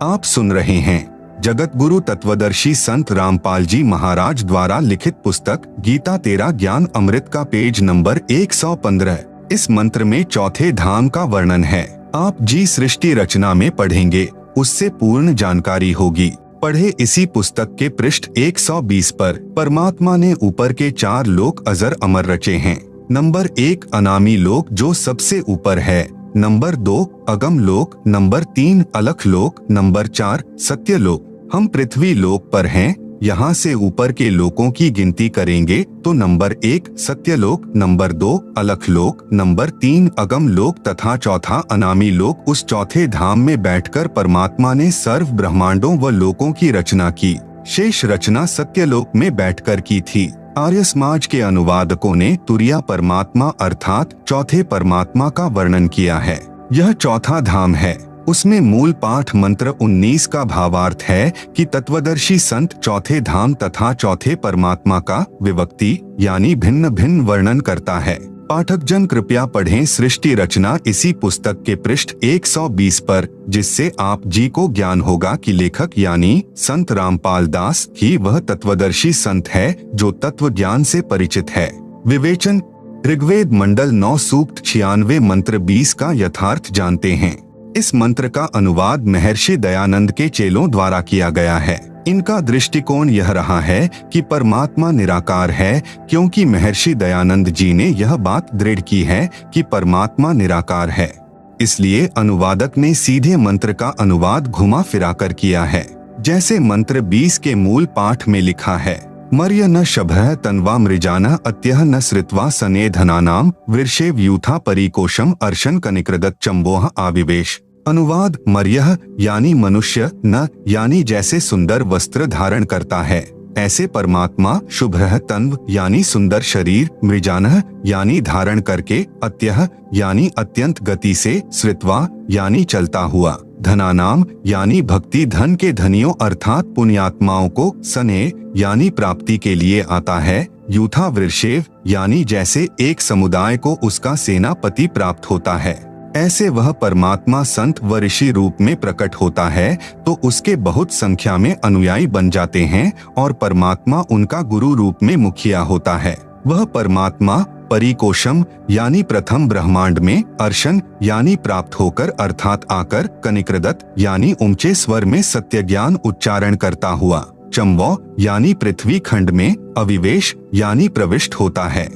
आप सुन रहे हैं जगत गुरु तत्वदर्शी संत रामपाल जी महाराज द्वारा लिखित पुस्तक गीता तेरा ज्ञान अमृत का पेज नंबर 115। इस मंत्र में चौथे धाम का वर्णन है। आप जी सृष्टि रचना में पढ़ेंगे, उससे पूर्ण जानकारी होगी। पढ़े इसी पुस्तक के पृष्ठ 120 पर परमात्मा ने ऊपर के 4 लोक अजर अमर रचे हैं। नंबर 1 अनामी लोक जो सबसे ऊपर है, नंबर 2 अगम लोक, नंबर 3 अलख लोक, नंबर 4 सत्य लोक। हम पृथ्वी लोक पर हैं। यहाँ से ऊपर के लोकों की गिनती करेंगे तो नंबर 1 सत्य लोक, नंबर 2 अलख लोक, नंबर 3 अगम लोक तथा चौथा अनामी लोक। उस चौथे धाम में बैठकर परमात्मा ने सर्व ब्रह्मांडों व लोकों की रचना की। शेष रचना सत्य लोक में बैठकर की थी। आर्य समाज के अनुवादकों ने तुरिया परमात्मा अर्थात चौथे परमात्मा का वर्णन किया है। यह चौथा धाम है। उसमें मूल पाठ मंत्र 19 का भावार्थ है कि तत्वदर्शी संत चौथे धाम तथा चौथे परमात्मा का विभक्ति यानी भिन्न भिन्न वर्णन करता है। पाठक जन कृपया पढ़ें सृष्टि रचना इसी पुस्तक के पृष्ठ 120 पर, जिससे आप जी को ज्ञान होगा कि लेखक यानी संत रामपाल दास ही वह तत्वदर्शी संत है जो तत्व ज्ञान से परिचित है। विवेचन ऋग्वेद मंडल 9 सूक्त 96 मंत्र 20 का यथार्थ जानते हैं। इस मंत्र का अनुवाद महर्षि दयानंद के चेलों द्वारा किया गया है। इनका दृष्टिकोण यह रहा है कि परमात्मा निराकार है, क्योंकि महर्षि दयानंद जी ने यह बात दृढ़ की है कि परमात्मा निराकार है। इसलिए अनुवादक ने सीधे मंत्र का अनुवाद घुमा फिराकर किया है। जैसे मंत्र 20 के मूल पाठ में लिखा है, मर्य न शभः तन्वा मृजानः अत्यः न श्रित्वा सने धनानाम वृषेव यूथा परिकोशम अर्शन कनिकृदत चंबोह आविवेश। अनुवाद मर्यः यानी मनुष्य, न यानी जैसे सुंदर वस्त्र धारण करता है ऐसे परमात्मा, शुभः तन्व यानी सुंदर शरीर, मृजानः यानी धारण करके, अत्यः यानी अत्यंत गति से, श्रित्वा यानी चलता हुआ, धनानाम यानी भक्ति धन के धनियों अर्थात पुण्यात्माओं को, सने यानी प्राप्ति के लिए आता है, यूथा वृषेव यानी जैसे एक समुदाय को उसका सेनापति प्राप्त होता है, ऐसे वह परमात्मा संत व ऋषि रूप में प्रकट होता है तो उसके बहुत संख्या में अनुयायी बन जाते हैं और परमात्मा उनका गुरु रूप में मुखिया होता है। वह परमात्मा परिकोशम यानी प्रथम ब्रह्मांड में, अर्शन यानी प्राप्त होकर अर्थात आकर, कनिकृदत यानी ऊंचे स्वर में सत्य ज्ञान उच्चारण करता हुआ, चंबो यानी पृथ्वी खंड में, अविवेश यानी प्रविष्ट होता है।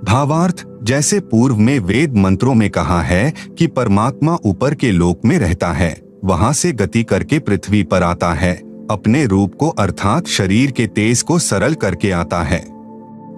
भावार्थ जैसे पूर्व में वेद मंत्रों में कहा है कि परमात्मा ऊपर के लोक में रहता है, वहां से गति करके पृथ्वी पर आता है, अपने रूप को अर्थात शरीर के तेज को सरल करके आता है।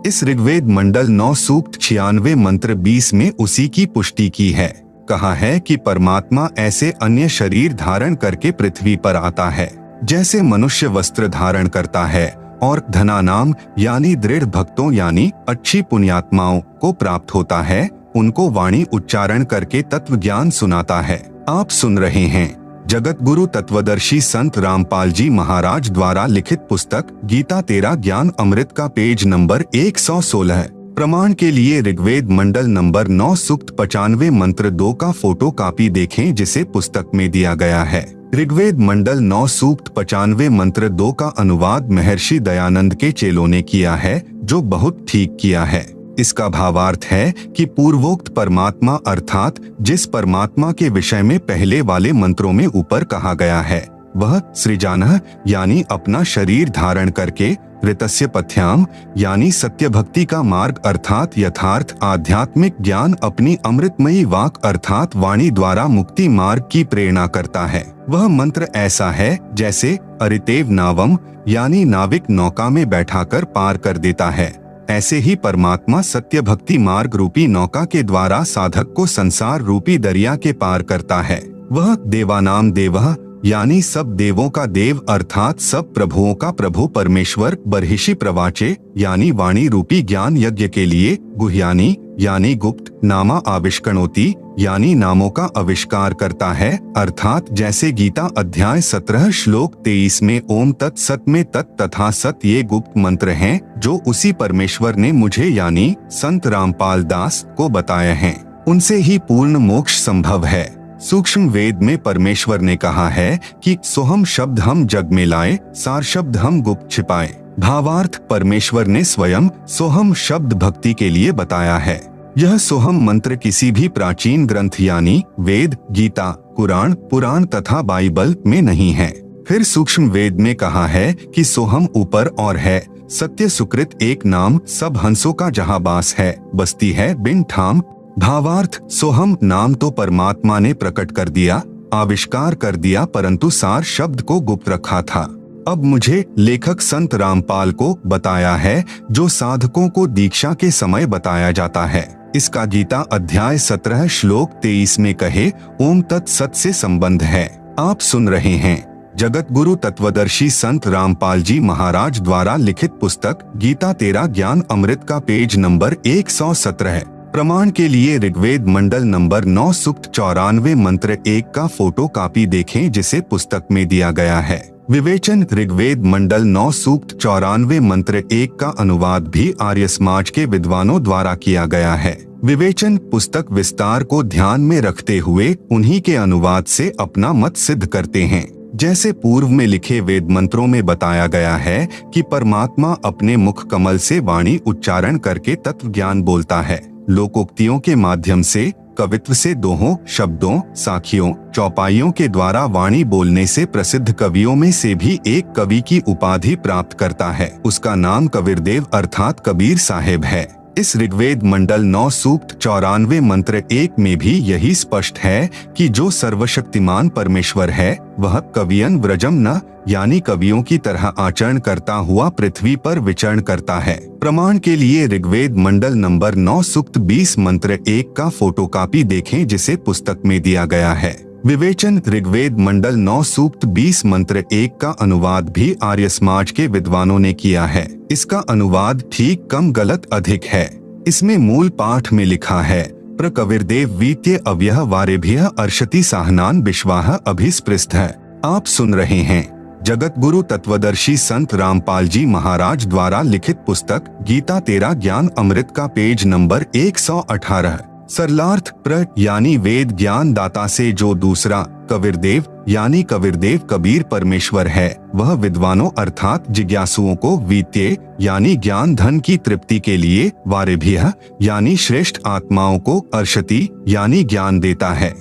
इस ऋग्वेद मंडल 9 सूक्त 96 मंत्र 20 में उसी की पुष्टि की है। कहा है कि परमात्मा ऐसे अन्य शरीर धारण करके पृथ्वी पर आता है, जैसे मनुष्य वस्त्र धारण करता है और धनानाम यानी दृढ़ भक्तों यानी अच्छी पुण्यात्माओं को प्राप्त होता है, उनको वाणी उच्चारण करके तत्व ज्ञान सुनाता है। आप सुन रहे हैं जगत गुरु तत्वदर्शी संत रामपाल जी महाराज द्वारा लिखित पुस्तक गीता तेरा ज्ञान अमृत का पेज नंबर 116। प्रमाण के लिए ऋग्वेद मंडल नंबर 9 सूक्त 95 मंत्र 2 का फोटो कापी देखें, जिसे पुस्तक में दिया गया है। ऋग्वेद मंडल 9 सूक्त 95 मंत्र 2 का अनुवाद महर्षि दयानंद के चेलों ने किया है, जो बहुत ठीक किया है। इसका भावार्थ है कि पूर्वोक्त परमात्मा अर्थात जिस परमात्मा के विषय में पहले वाले मंत्रों में ऊपर कहा गया है, वह सृजानः यानी अपना शरीर धारण करके, ऋतस्य पथ्याम यानी सत्य भक्ति का मार्ग अर्थात यथार्थ आध्यात्मिक ज्ञान अपनी अमृतमयी वाक अर्थात वाणी द्वारा मुक्ति मार्ग की प्रेरणा करता है। वह मंत्र ऐसा है जैसे अरितेव नावम यानी नाविक नौका में बैठाकर पार कर देता है। ऐसे ही परमात्मा सत्य भक्ति मार्ग रूपी नौका के द्वारा साधक को संसार रूपी दरिया के पार करता है। वह देवानाम देवः यानी सब देवों का देव अर्थात सब प्रभुओं का प्रभु परमेश्वर, बर्हिषि प्रवाचे यानी वाणी रूपी ज्ञान यज्ञ के लिए, गुह्यानी यानी गुप्त, नामा आविष्कणोति यानी नामों का आविष्कार करता है अर्थात जैसे गीता अध्याय 17 श्लोक 23 में ओम तत् सत में तत् तथा सत ये गुप्त मंत्र हैं जो उसी परमेश्वर ने मुझे यानी संत रामपाल दास को बताए हैं। उनसे ही पूर्ण मोक्ष संभव है। सूक्ष्म वेद में परमेश्वर ने कहा है कि सोहम शब्द हम जग में लाए, सार शब्द हम गुप्त छिपाए। भावार्थ, परमेश्वर ने स्वयं सोहम शब्द भक्ति के लिए बताया है। यह सोहम मंत्र किसी भी प्राचीन ग्रंथ यानी वेद, गीता, कुरान, पुराण तथा बाइबल में नहीं है। फिर सूक्ष्म वेद में कहा है कि सोहम ऊपर और है, सत्य सुकृत एक नाम, सब हंसों का जहाँ बास है, बस्ती है बिन ठाम। भावार्थ, सोहम नाम तो परमात्मा ने प्रकट कर दिया, आविष्कार कर दिया, परंतु सार शब्द को गुप्त रखा था। अब मुझे लेखक संत रामपाल को बताया है, जो साधकों को दीक्षा के समय बताया जाता है। इसका गीता अध्याय 17 श्लोक 23 में कहे ओम तत्सत से संबंध है। आप सुन रहे हैं जगत गुरु तत्वदर्शी संत रामपाल जी महाराज द्वारा लिखित पुस्तक गीता तेरा ज्ञान अमृत का पेज नंबर 117। प्रमाण के लिए ऋग्वेद मंडल नंबर 9 सूक्त 94 मंत्र 1 का फोटो कॉपी देखें, जिसे पुस्तक में दिया गया है। विवेचन, ऋग्वेद मंडल 9 सूक्त 94 मंत्र 1 का अनुवाद भी आर्य समाज के विद्वानों द्वारा किया गया है। विवेचन पुस्तक विस्तार को ध्यान में रखते हुए उन्हीं के अनुवाद से अपना मत सिद्ध करते हैं। जैसे पूर्व में लिखे वेद मंत्रों में बताया गया है कि परमात्मा अपने मुख कमल से वाणी उच्चारण करके तत्व ज्ञान बोलता है। लोकोक्तियों के माध्यम से, कवित्व से, दोहों, शब्दों, साखियों, चौपाइयों के द्वारा वाणी बोलने से प्रसिद्ध कवियों में से भी एक कवि की उपाधि प्राप्त करता है। उसका नाम कबीरदेव अर्थात कबीर साहेब है। इस ऋग्वेद मंडल 9 सूक्त 94 मंत्र 1 में भी यही स्पष्ट है कि जो सर्वशक्तिमान परमेश्वर है वह कवियन व्रजम न यानी कवियों की तरह आचरण करता हुआ पृथ्वी पर विचरण करता है। प्रमाण के लिए ऋग्वेद मंडल नंबर 9 सूक्त 20 मंत्र 1 का फोटोकॉपी देखें, जिसे पुस्तक में दिया गया है। विवेचन, ऋग्वेद मंडल 9 सूक्त 20 मंत्र 1 का अनुवाद भी आर्य समाज के विद्वानों ने किया है। इसका अनुवाद ठीक कम गलत अधिक है। इसमें मूल पाठ में लिखा है प्रकविर्देव वीत्य अव्यह वारेभ्यः अर्षति साहनान विश्वाह अभिस्पृष्ट है। आप सुन रहे हैं जगत गुरु तत्वदर्शी संत रामपाल जी महाराज द्वारा लिखित पुस्तक गीता तेरा ज्ञान अमृत का पेज नंबर 118। सरलार्थ, प्र यानी वेद ज्ञान दाता से जो दूसरा, कबीरदेव यानी कबीरदेव कबीर परमेश्वर है, वह विद्वानों अर्थात जिज्ञासुओं को वीत्य यानी ज्ञान धन की तृप्ति के लिए, वारेभ्यः यानी श्रेष्ठ आत्माओं को, अर्षति यानी ज्ञान देता है।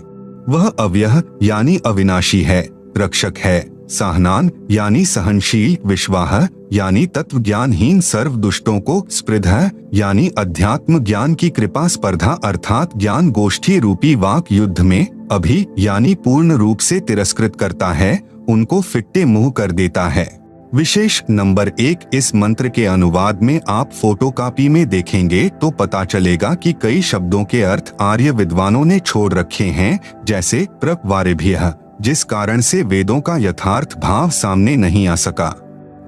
वह अव्यय यानी अविनाशी है, रक्षक है, सहनान यानी सहनशील, विश्वाह यानी तत्व ज्ञानहीन सर्व दुष्टों को, स्पृधः यानी अध्यात्म ज्ञान की कृपा स्पर्धा अर्थात ज्ञान गोष्ठी रूपी वाक युद्ध में, अभि यानी पूर्ण रूप से तिरस्कृत करता है, उनको फिट्टे मुंह कर देता है। विशेष नंबर 1 इस मंत्र के अनुवाद में आप फोटोकॉपी में देखेंगे तो पता चलेगा कि कई शब्दों के अर्थ आर्य विद्वानों ने छोड़ रखे हैं, जैसे प्रक वारेभ्यः, जिस कारण से वेदों का यथार्थ भाव सामने नहीं आ सका।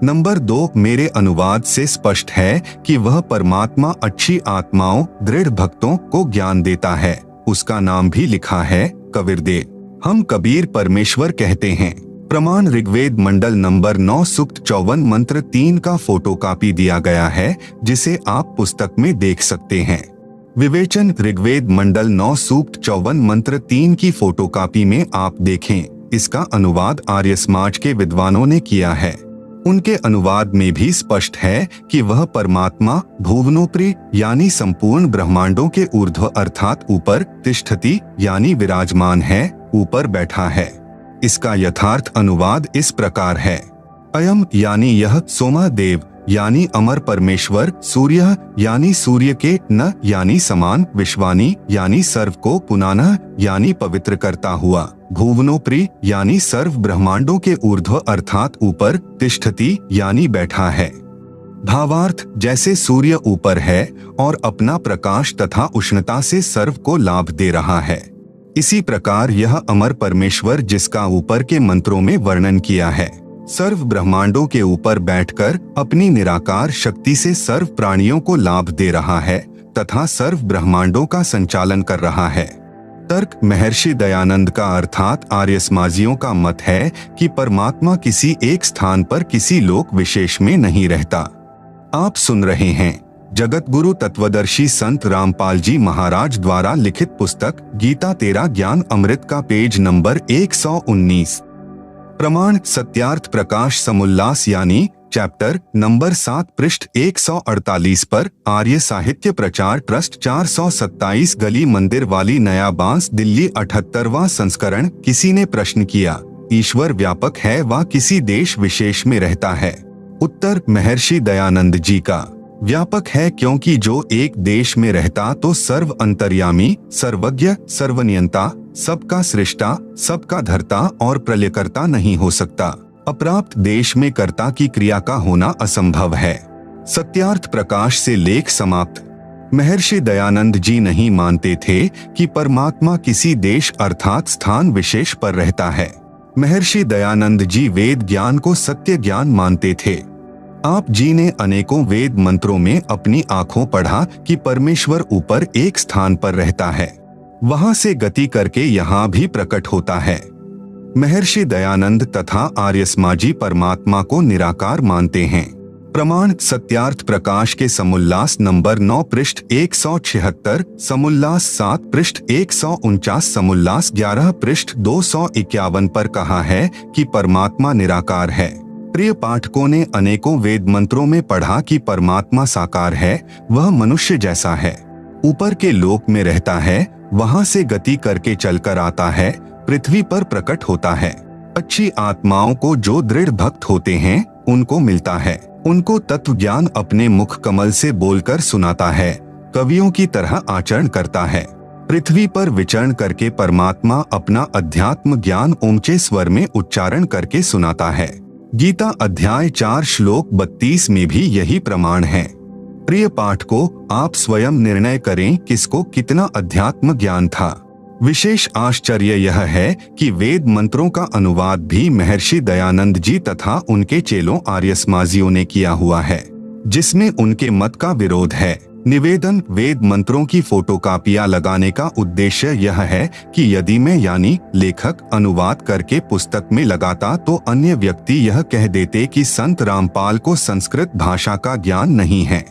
नंबर 2 मेरे अनुवाद से स्पष्ट है कि वह परमात्मा अच्छी आत्माओं, दृढ़ भक्तों को ज्ञान देता है। उसका नाम भी लिखा है कबीरदेव। हम कबीर परमेश्वर कहते हैं। प्रमाण ऋग्वेद मंडल नंबर 9 सूक्त 54 मंत्र 3 का फोटोकॉपी दिया गया है, जिसे आप पुस्तक में देख सकते हैं। विवेचन, ऋग्वेद मंडल 9 सूक्त 54 मंत्र 3 की फोटोकॉपी में आप देखें। इसका अनुवाद आर्य समाज के विद्वानों ने किया है। उनके अनुवाद में भी स्पष्ट है कि वह परमात्मा भुवनोपरि यानी संपूर्ण ब्रह्मांडों के ऊर्ध्व अर्थात ऊपर, तिष्ठति यानी विराजमान है, ऊपर बैठा है। इसका यथार्थ अनुवाद इस प्रकार है। अयम यानी यह, सोमा देव यानी अमर परमेश्वर, सूर्य यानी सूर्य के, न यानी समान, विश्वानी यानी सर्व को, पुनानः यानी पवित्र करता हुआ, भुवनोपरि यानी सर्व ब्रह्मांडों के ऊर्ध्व अर्थात ऊपर, तिष्ठति यानी बैठा है। भावार्थ, जैसे सूर्य ऊपर है और अपना प्रकाश तथा उष्णता से सर्व को लाभ दे रहा है, इसी प्रकार यह अमर परमेश्वर जिसका ऊपर के मंत्रों में वर्णन किया है, सर्व ब्रह्मांडों के ऊपर बैठकर अपनी निराकार शक्ति से सर्व प्राणियों को लाभ दे रहा है तथा सर्व ब्रह्मांडों का संचालन कर रहा है। तर्क, महर्षि दयानंद का अर्थात आर्य समाजियों का मत है कि परमात्मा किसी एक स्थान पर किसी लोक विशेष में नहीं रहता। आप सुन रहे हैं जगत गुरु तत्वदर्शी संत रामपाल जी महाराज द्वारा लिखित पुस्तक गीता तेरा ज्ञान अमृत का पेज नंबर 119। प्रमाण सत्यार्थ प्रकाश समुल्लास यानी चैप्टर नंबर 7 पृष्ठ 148 पर आर्य साहित्य प्रचार ट्रस्ट 427 गली मंदिर वाली नया बांस दिल्ली 78वां संस्करण। किसी ने प्रश्न किया, ईश्वर व्यापक है व किसी देश विशेष में रहता है? उत्तर महर्षि दयानंद जी का, व्यापक है क्योंकि जो एक देश में रहता तो सर्व अंतर्यामी, सर्वज्ञ, सर्वनियंता, सबका सृष्टा, सबका धर्ता और प्रलयकर्ता नहीं हो सकता। अप्राप्त देश में कर्ता की क्रिया का होना असंभव है। सत्यार्थ प्रकाश से लेख समाप्त। महर्षि दयानंद जी नहीं मानते थे कि परमात्मा किसी देश अर्थात स्थान विशेष पर रहता है। महर्षि दयानंद जी वेद ज्ञान को सत्य ज्ञान मानते थे। आप जी ने अनेकों वेद मंत्रों में अपनी आंखों पढ़ा कि परमेश्वर ऊपर एक स्थान पर रहता है, वहां से गति करके यहाँ भी प्रकट होता है। महर्षि दयानंद तथा आर्यसमाजी परमात्मा को निराकार मानते हैं। प्रमाण सत्यार्थ प्रकाश के समुल्लास नंबर 9 पृष्ठ 176, समुल्लास 7 पृष्ठ 149, समुल्लास 11 पृष्ठ 251 पर कहा है कि परमात्मा निराकार है। प्रिय पाठकों ने अनेकों वेद मंत्रों में पढ़ा कि परमात्मा साकार है, वह मनुष्य जैसा है, ऊपर के लोक में रहता है, वहां से गति करके चलकर आता है, पृथ्वी पर प्रकट होता है। अच्छी आत्माओं को जो दृढ़ भक्त होते हैं उनको मिलता है, उनको तत्व ज्ञान अपने मुख कमल से बोलकर सुनाता है, कवियों की तरह आचरण करता है। पृथ्वी पर विचरण करके परमात्मा अपना अध्यात्म ज्ञान ऊंचे स्वर में उच्चारण करके सुनाता है। गीता अध्याय 4 श्लोक 32 में भी यही प्रमाण है। प्रिय पाठकों, आप स्वयं निर्णय करें किसको कितना अध्यात्म ज्ञान था। विशेष आश्चर्य यह है कि वेद मंत्रों का अनुवाद भी महर्षि दयानंद जी तथा उनके चेलों आर्यसमाजियों ने किया हुआ है, जिसमें उनके मत का विरोध है। निवेदन, वेद मंत्रों की फोटोकॉपियां लगाने का उद्देश्य यह है कि यदि मैं यानी लेखक अनुवाद करके पुस्तक में लगाता तो अन्य व्यक्ति यह कह देते कि संत रामपाल को संस्कृत भाषा का ज्ञान नहीं है,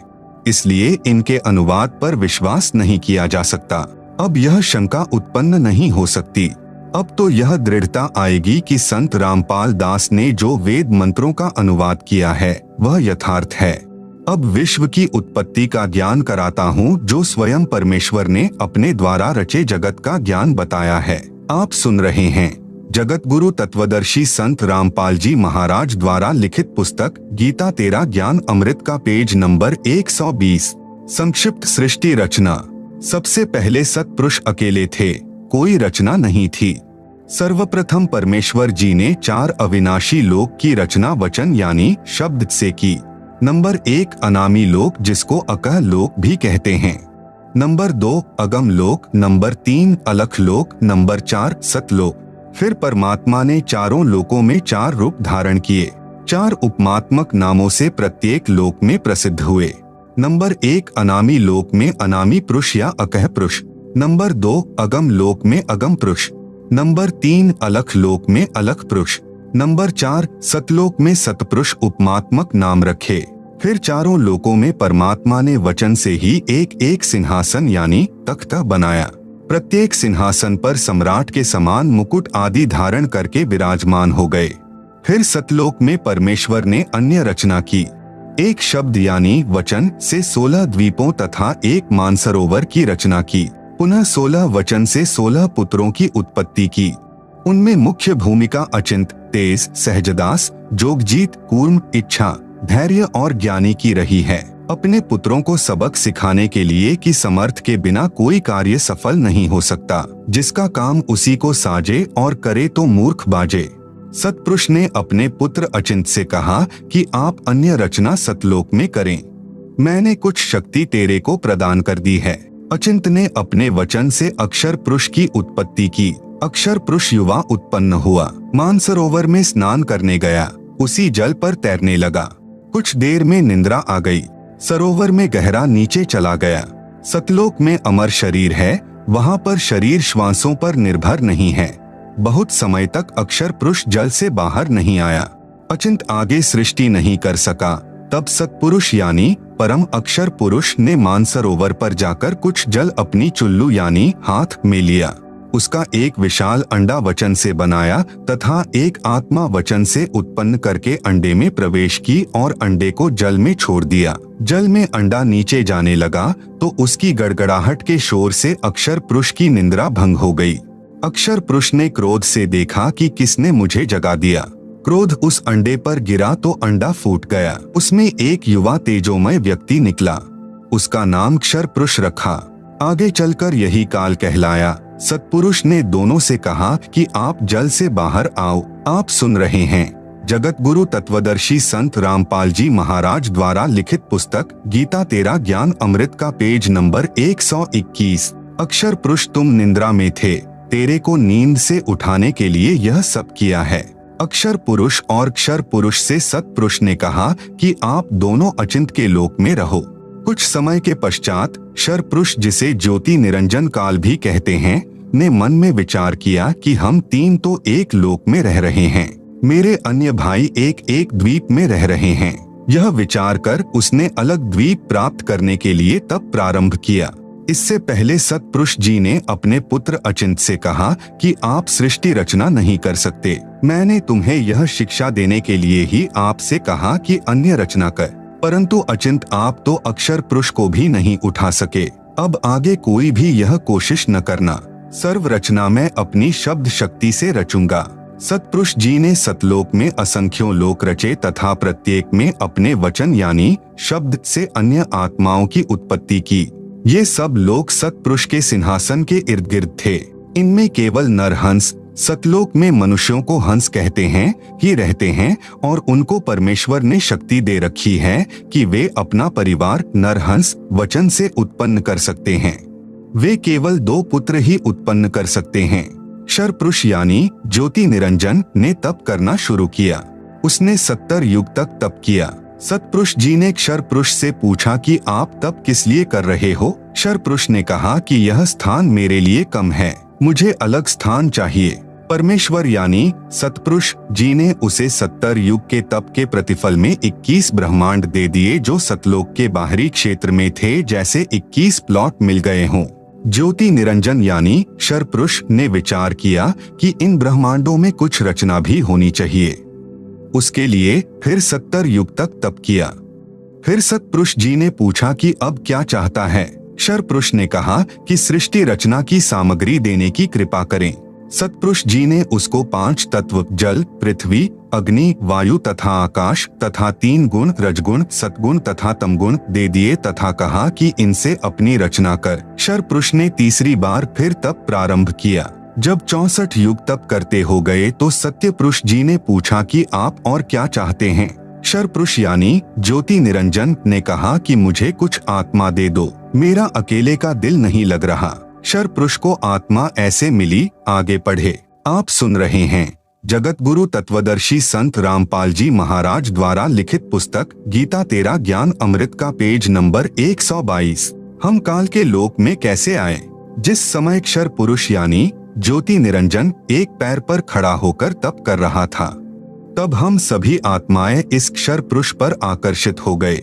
इसलिए इनके अनुवाद पर विश्वास नहीं किया जा सकता। अब यह शंका उत्पन्न नहीं हो सकती। अब तो यह दृढ़ता आएगी कि संत रामपाल दास ने जो वेद मंत्रों का अनुवाद किया है वह यथार्थ है। अब विश्व की उत्पत्ति का ज्ञान कराता हूँ जो स्वयं परमेश्वर ने अपने द्वारा रचे जगत का ज्ञान बताया है। आप सुन रहे हैं जगत गुरु तत्वदर्शी संत रामपाल जी महाराज द्वारा लिखित पुस्तक गीता तेरा ज्ञान अमृत का पेज नंबर 120। संक्षिप्त सृष्टि रचना। सबसे पहले सत्पुरुष अकेले थे, कोई रचना नहीं थी। सर्वप्रथम परमेश्वर जी ने 4 अविनाशी लोक की रचना वचन यानी शब्द से की। नंबर 1 अनामी लोक जिसको अकह लोक भी कहते हैं। नंबर 2 अगम लोक, नंबर 3 अलख लोक, नंबर 4 सतलोक। फिर परमात्मा ने चारों लोकों में 4 रूप धारण किए, 4 उपमात्मक नामों से प्रत्येक लोक में प्रसिद्ध हुए। नंबर 1 अनामी लोक में अनामी पुरुष या अकह पुरुष, नंबर 2 अगम लोक में अगम पुरुष, नंबर 3 अलख लोक में अलख पुरुष, नंबर 4 सतलोक में सतपुरुष उपमात्मक नाम रखे। फिर चारों लोकों में परमात्मा ने वचन से ही एक एक सिंहासन यानी तख्त बनाया। प्रत्येक सिंहासन पर सम्राट के समान मुकुट आदि धारण करके विराजमान हो गए। फिर सतलोक में परमेश्वर ने अन्य रचना की। एक शब्द यानी वचन से 16 द्वीपों तथा एक मानसरोवर की रचना की। पुनः 16 वचन से 16 पुत्रों की उत्पत्ति की। उनमें मुख्य भूमिका अचिंत, तेज, सहजदास, जोगजीत, कूर्म, इच्छा, धैर्य और ज्ञानी की रही है। अपने पुत्रों को सबक सिखाने के लिए कि समर्थ के बिना कोई कार्य सफल नहीं हो सकता, जिसका काम उसी को साजे और करे तो मूर्ख बाजे। सतपुरुष ने अपने पुत्र अचिंत से कहा कि आप अन्य रचना सतलोक में करें, मैंने कुछ शक्ति तेरे को प्रदान कर दी है। अचिंत ने अपने वचन से अक्षर पुरुष की उत्पत्ति की। अक्षर पुरुष युवा उत्पन्न हुआ, मानसरोवर में स्नान करने गया, उसी जल पर तैरने लगा। कुछ देर में निंद्रा आ गई, सरोवर में गहरा नीचे चला गया। सतलोक में अमर शरीर है, वहां पर शरीर श्वासों पर निर्भर नहीं है। बहुत समय तक अक्षर पुरुष जल से बाहर नहीं आया। अचिंत आगे सृष्टि नहीं कर सका, तब सत्पुरुष यानी परम अक्षर पुरुष ने मानसरोवर पर जाकर कुछ जल अपनी चुल्लू यानी हाथ में लिया। उसका एक विशाल अंडा वचन से बनाया तथा एक आत्मा वचन से उत्पन्न करके अंडे में प्रवेश की और अंडे को जल में छोड़ दिया। जल में अंडा नीचे जाने लगा तो उसकी गड़गड़ाहट के शोर से अक्षर पुरुष की निंद्रा भंग हो गई। अक्षर पुरुष ने क्रोध से देखा कि किसने मुझे जगा दिया। क्रोध उस अंडे पर गिरा तो अंडा फूट गया। उसमें एक युवा तेजोमय व्यक्ति निकला। उसका नाम क्षर पुरुष रखा। आगे चलकर यही काल कहलाया। सत्पुरुष ने दोनों से कहा कि आप जल से बाहर आओ। आप सुन रहे हैं जगत गुरु तत्वदर्शी संत रामपाल जी महाराज द्वारा लिखित पुस्तक गीता तेरा ज्ञान अमृत का पेज नंबर 121। अक्षर पुरुष तुम निंद्रा में थे, तेरे को नींद से उठाने के लिए यह सब किया है। अक्षर पुरुष और क्षर पुरुष से सत्पुरुष ने कहा कि आप दोनों अचिंत के लोक में रहो। कुछ समय के पश्चात क्षर पुरुष, जिसे ज्योति निरंजन काल भी कहते हैं, ने मन में विचार किया कि हम तीन तो एक लोक में रह रहे हैं, मेरे अन्य भाई एक एक द्वीप में रह रहे हैं। यह विचार कर उसने अलग द्वीप प्राप्त करने के लिए तप प्रारंभ किया। इससे पहले सत्पुरुष जी ने अपने पुत्र अचिंत से कहा कि आप सृष्टि रचना नहीं कर सकते। मैंने तुम्हें यह शिक्षा देने के लिए ही आपसे कहा कि अन्य रचना कर, परंतु अचिंत आप तो अक्षर पुरुष को भी नहीं उठा सके। अब आगे कोई भी यह कोशिश न करना। सर्व रचना मैं अपनी शब्द शक्ति से रचूंगा। सत्पुरुष जी ने सतलोक में असंख्यों लोक रचे तथा प्रत्येक में अपने वचन यानी शब्द से अन्य आत्माओं की उत्पत्ति की। ये सब लोक सत्पुरुष के सिंहासन के इर्द गिर्द थे। इनमें केवल नरहंस, सतलोक में मनुष्यों को हंस कहते हैं, ही रहते हैं और उनको परमेश्वर ने शक्ति दे रखी है कि वे अपना परिवार नरहंस वचन से उत्पन्न कर सकते हैं। वे केवल 2 पुत्र ही उत्पन्न कर सकते हैं। क्षर पुरुष यानी ज्योति निरंजन ने तप करना शुरू किया। उसने 70 युग तक तप किया। सत्पुरुष जी ने क्षर पुरुष से पूछा कि आप तप किस लिए कर रहे हो? क्षर पुरुष ने कहा कि यह स्थान मेरे लिए कम है, मुझे अलग स्थान चाहिए। परमेश्वर यानी सत्पुरुष जी ने उसे 70 युग के तप के प्रतिफल में 21 ब्रह्मांड दे दिए, जो सतलोक के बाहरी क्षेत्र में थे, जैसे 21 प्लॉट मिल गए हों। ज्योति निरंजन यानी क्षर पुरुष ने विचार किया कि इन ब्रह्मांडों में कुछ रचना भी होनी चाहिए। उसके लिए फिर 70 युग तक तप किया। फिर सत्पुरुष जी ने पूछा कि अब क्या चाहता है? क्षर पुरुष ने कहा कि सृष्टि रचना की सामग्री देने की कृपा करें। सत्पुरुष जी ने उसको 5 तत्व जल, पृथ्वी, अग्नि, वायु तथा आकाश तथा 3 गुण रजगुण, सतगुण तथा तमगुण दे दिए तथा कहा कि इनसे अपनी रचना कर। क्षर पुरुष ने तीसरी बार फिर तप प्रारंभ किया। जब 64 युग तप करते हो गए तो सत्य पुरुष जी ने पूछा कि आप और क्या चाहते हैं? क्षर पुरुष यानी ज्योति निरंजन ने कहा कि मुझे कुछ आत्मा दे दो, मेरा अकेले का दिल नहीं लग रहा। क्षर पुरुष को आत्मा ऐसे मिली। आगे पढ़े। आप सुन रहे हैं जगत गुरु तत्वदर्शी संत रामपाल जी महाराज द्वारा लिखित पुस्तक गीता तेरा ज्ञान अमृत का पेज नंबर 122। हम काल के लोक में कैसे आए? जिस समय क्षर पुरुष यानी ज्योति निरंजन एक पैर पर खड़ा होकर तप कर रहा था, तब हम सभी आत्माएं इस क्षर पुरुष पर आकर्षित हो गए।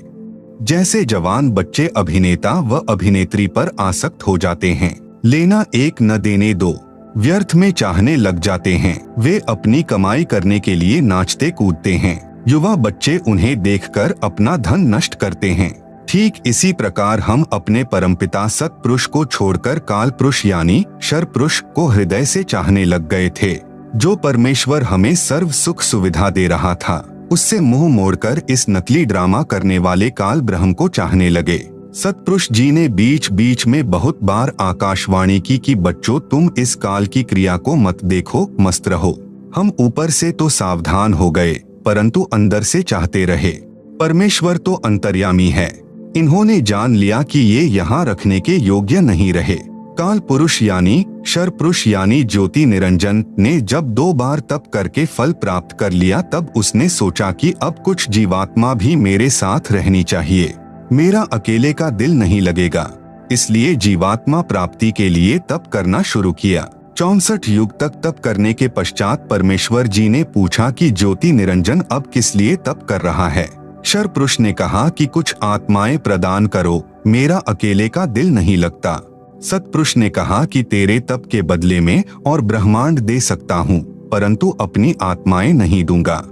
जैसे जवान बच्चे अभिनेता व अभिनेत्री पर आसक्त हो जाते हैं, लेना एक न देने दो, व्यर्थ में चाहने लग जाते हैं। वे अपनी कमाई करने के लिए नाचते कूदते हैं। युवा बच्चे उन्हें देखकर अपना धन नष्ट करते हैं। ठीक इसी प्रकार हम अपने परमपिता सत्पुरुष को छोड़कर काल पुरुष यानी क्षर पुरुष को हृदय से चाहने लग गए थे। जो परमेश्वर हमें सर्व सुख सुविधा दे रहा था, उससे मुंह मोड़कर इस नकली ड्रामा करने वाले काल ब्रह्म को चाहने लगे। सत्पुरुष जी ने बीच बीच में बहुत बार आकाशवाणी की कि बच्चों, तुम इस काल की क्रिया को मत देखो, मस्त रहो। हम ऊपर से तो सावधान हो गए, परंतु अंदर से चाहते रहे। परमेश्वर तो अंतर्यामी है। इन्होंने जान लिया कि ये यहाँ रखने के योग्य नहीं रहे। काल पुरुष यानी क्षर पुरुष यानी ज्योति निरंजन ने जब 2 बार तप करके फल प्राप्त कर लिया, तब उसने सोचा कि अब कुछ जीवात्मा भी मेरे साथ रहनी चाहिए, मेरा अकेले का दिल नहीं लगेगा। इसलिए जीवात्मा प्राप्ति के लिए तप करना शुरू किया। 64 युग तक तप करने के पश्चात परमेश्वर जी ने पूछा कि ज्योति निरंजन अब किस लिए तप कर रहा है? शरपुरुष ने कहा कि कुछ आत्माएं प्रदान करो, मेरा अकेले का दिल नहीं लगता। सतपुरुष ने कहा कि तेरे तप के बदले में और ब्रह्मांड दे सकता हूँ, परंतु अपनी आत्माएं नहीं दूंगा।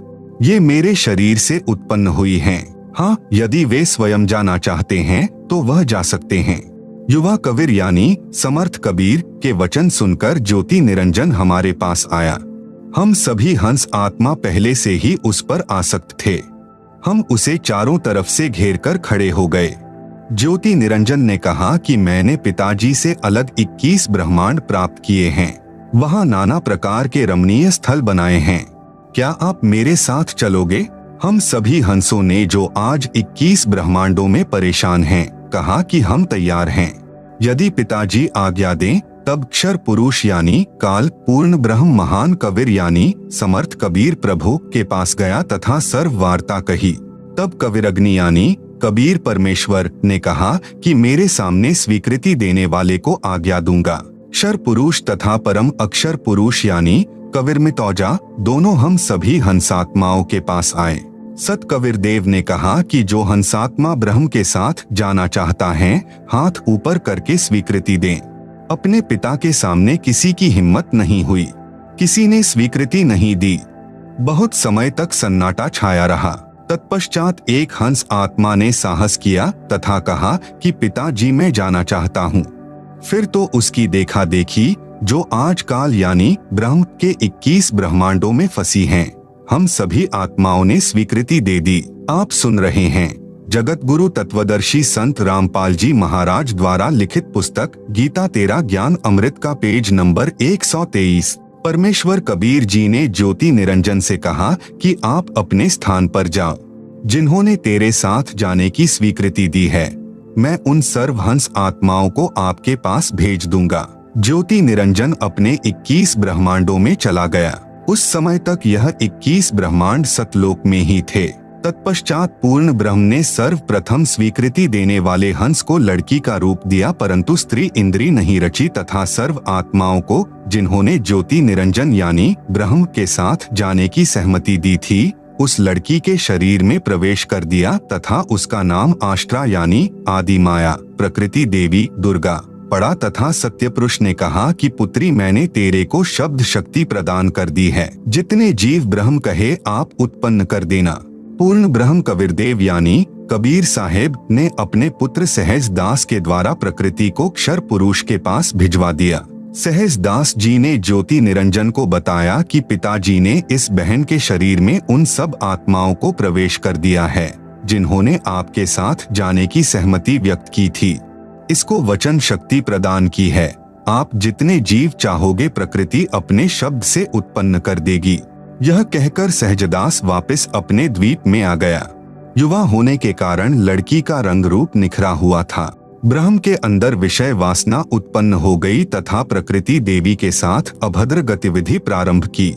ये मेरे शरीर से उत्पन्न हुई हैं। हाँ, यदि वे स्वयं जाना चाहते हैं तो वह जा सकते हैं। युवा कबीर यानी समर्थ कबीर के वचन सुनकर ज्योति निरंजन हमारे पास आया। हम सभी हंस आत्मा पहले से ही उस पर आसक्त थे। हम उसे चारों तरफ से घेरकर खड़े हो गए। ज्योति निरंजन ने कहा कि मैंने पिताजी से अलग 21 ब्रह्मांड प्राप्त किए हैं। वहाँ नाना प्रकार के रमणीय स्थल बनाए हैं। क्या आप मेरे साथ चलोगे? हम सभी हंसों ने, जो आज 21 ब्रह्मांडों में परेशान हैं, कहा कि हम तैयार हैं। यदि पिताजी आज्ञा दें तब क्षर पुरुष यानी काल पूर्ण ब्रह्म महान कबीर यानी समर्थ कबीर प्रभु के पास गया तथा सर्व वार्ता कही। तब कबीरग्नि यानी कबीर परमेश्वर ने कहा कि मेरे सामने स्वीकृति देने वाले को आज्ञा दूंगा। क्षर पुरुष तथा परम अक्षर पुरुष यानी कबीर मितौजा दोनों हम सभी हंसात्माओं के पास आए। सत कबीर देव ने कहा कि जो हंसात्मा ब्रह्म के साथ जाना चाहता है, हाथ ऊपर करके स्वीकृति दें। अपने पिता के सामने किसी की हिम्मत नहीं हुई, किसी ने स्वीकृति नहीं दी। बहुत समय तक सन्नाटा छाया रहा। तत्पश्चात एक हंस आत्मा ने साहस किया तथा कहा कि पिताजी मैं जाना चाहता हूँ। फिर तो उसकी देखा देखी, जो आज काल यानी ब्रह्म के 21 ब्रह्मांडों में फंसी हैं, हम सभी आत्माओं ने स्वीकृति दे दी। आप सुन रहे हैं जगत गुरु तत्वदर्शी संत रामपाल जी महाराज द्वारा लिखित पुस्तक गीता तेरा ज्ञान अमृत का पेज नंबर 123। परमेश्वर कबीर जी ने ज्योति निरंजन से कहा कि आप अपने स्थान पर जाओ। जिन्होंने तेरे साथ जाने की स्वीकृति दी है, मैं उन सर्वहंस आत्माओं को आपके पास भेज दूंगा। ज्योति निरंजन अपने 21 ब्रह्मांडों में चला गया। उस समय तक यह 21 ब्रह्मांड सतलोक में ही थे। तत्पश्चात पूर्ण ब्रह्म ने सर्वप्रथम स्वीकृति देने वाले हंस को लड़की का रूप दिया, परंतु स्त्री इंद्री नहीं रची तथा सर्व आत्माओं को, जिन्होंने ज्योति निरंजन यानी ब्रह्म के साथ जाने की सहमति दी थी, उस लड़की के शरीर में प्रवेश कर दिया तथा उसका नाम आष्ट्रा यानी आदि माया प्रकृति देवी दुर्गा पड़ा तथा सत्यपुरुष ने कहा कि पुत्री मैंने तेरे को शब्द शक्ति प्रदान कर दी है। जितने जीव ब्रह्म कहे आप उत्पन्न कर देना। पूर्ण ब्रह्म कबीरदेव यानी कबीर साहेब ने अपने पुत्र सहज दास के द्वारा प्रकृति को क्षर पुरुष के पास भिजवा दिया। सहज दास जी ने ज्योति निरंजन को बताया कि पिताजी ने इस बहन के शरीर में उन सब आत्माओं को प्रवेश कर दिया है, जिन्होंने आपके साथ जाने की सहमति व्यक्त की थी। इसको वचन शक्ति प्रदान की है। आप जितने जीव चाहोगे प्रकृति अपने शब्द से उत्पन्न कर देगी। यह कहकर सहजदास वापस अपने द्वीप में आ गया। युवा होने के कारण लड़की का रंग रूप निखरा हुआ था। ब्रह्म के अंदर विषय वासना उत्पन्न हो गई तथा प्रकृति देवी के साथ अभद्र गतिविधि प्रारंभ की।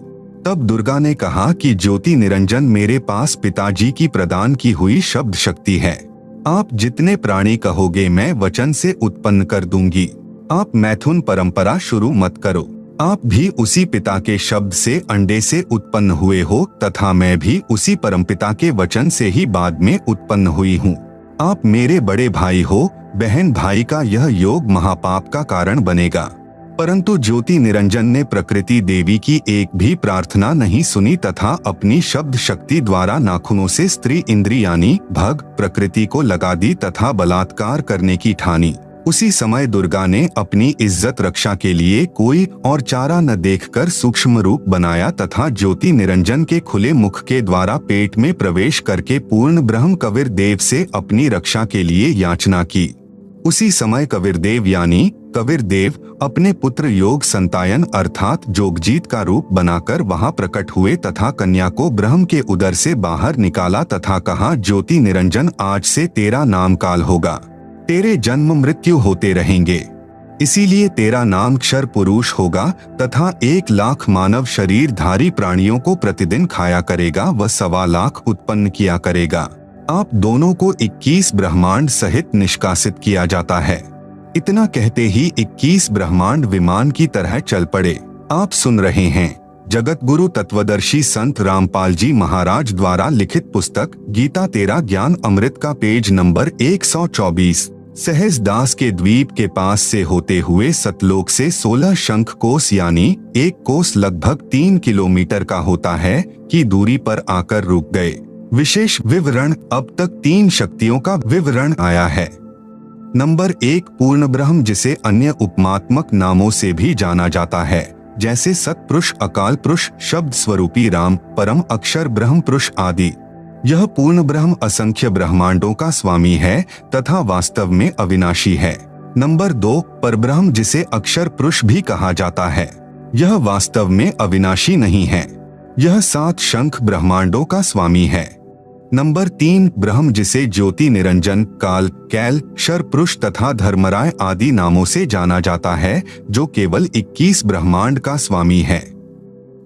तब दुर्गा ने कहा कि ज्योति निरंजन मेरे पास पिताजी की प्रदान की हुई शब्द शक्ति है। आप जितने प्राणी कहोगे मैं वचन से उत्पन्न कर दूंगी। आप मैथुन परंपरा शुरू मत करो। आप भी उसी पिता के शब्द से अंडे से उत्पन्न हुए हो तथा मैं भी उसी परमपिता के वचन से ही बाद में उत्पन्न हुई हूँ। आप मेरे बड़े भाई हो। बहन भाई का यह योग महापाप का कारण बनेगा। परंतु ज्योति निरंजन ने प्रकृति देवी की एक भी प्रार्थना नहीं सुनी तथा अपनी शब्द शक्ति द्वारा नाखूनों से स्त्री इंद्री यानी भग प्रकृति को लगा दी तथा बलात्कार करने की ठानी। उसी समय दुर्गा ने अपनी इज्जत रक्षा के लिए कोई और चारा न देखकर सूक्ष्म रूप बनाया तथा ज्योति निरंजन के खुले मुख के द्वारा पेट में प्रवेश करके पूर्ण ब्रह्म कबीर देव से अपनी रक्षा के लिए याचना की। उसी समय कबीर देव यानी कबीर देव अपने पुत्र योग संतायन अर्थात जोगजीत का रूप बनाकर वहां प्रकट हुए तथा कन्या को ब्रह्म के उदर से बाहर निकाला तथा कहा, ज्योति निरंजन आज से तेरा नाम काल होगा। तेरे जन्म मृत्यु होते रहेंगे, इसीलिए तेरा नाम क्षर पुरुष होगा तथा 1 लाख मानव शरीरधारी प्राणियों को प्रतिदिन खाया करेगा व 1.25 लाख उत्पन्न किया करेगा। आप दोनों को 21 ब्रह्मांड सहित निष्कासित किया जाता है। इतना कहते ही 21 ब्रह्मांड विमान की तरह चल पड़े। आप सुन रहे हैं जगत गुरु तत्वदर्शी संत रामपाल जी महाराज द्वारा लिखित पुस्तक गीता तेरा ज्ञान अमृत का पेज नंबर 124। सहज दास के द्वीप के पास से होते हुए सतलोक से 16 शंख कोस यानी एक कोस लगभग 3 किलोमीटर का होता है की दूरी पर आकर रुक गए। विशेष विवरण। अब तक 3 शक्तियों का विवरण आया है। नंबर 1 पूर्ण ब्रह्म, जिसे अन्य उपमात्मक नामों से भी जाना जाता है, जैसे सतपुरुष, अकाल पुरुष, शब्द स्वरूपी राम, परम अक्षर ब्रह्म पुरुष आदि। यह पूर्ण ब्रह्म असंख्य ब्रह्मांडों का स्वामी है तथा वास्तव में अविनाशी है। नंबर 2 परब्रह्म, जिसे अक्षर पुरुष भी कहा जाता है, यह वास्तव में अविनाशी नहीं है। यह 7 शंख ब्रह्मांडों का स्वामी है। नंबर 3 ब्रह्म, जिसे ज्योति निरंजन, काल, कैल, शर पुरुष तथा धर्मराय आदि नामों से जाना जाता है, जो केवल 21 ब्रह्मांड का स्वामी है।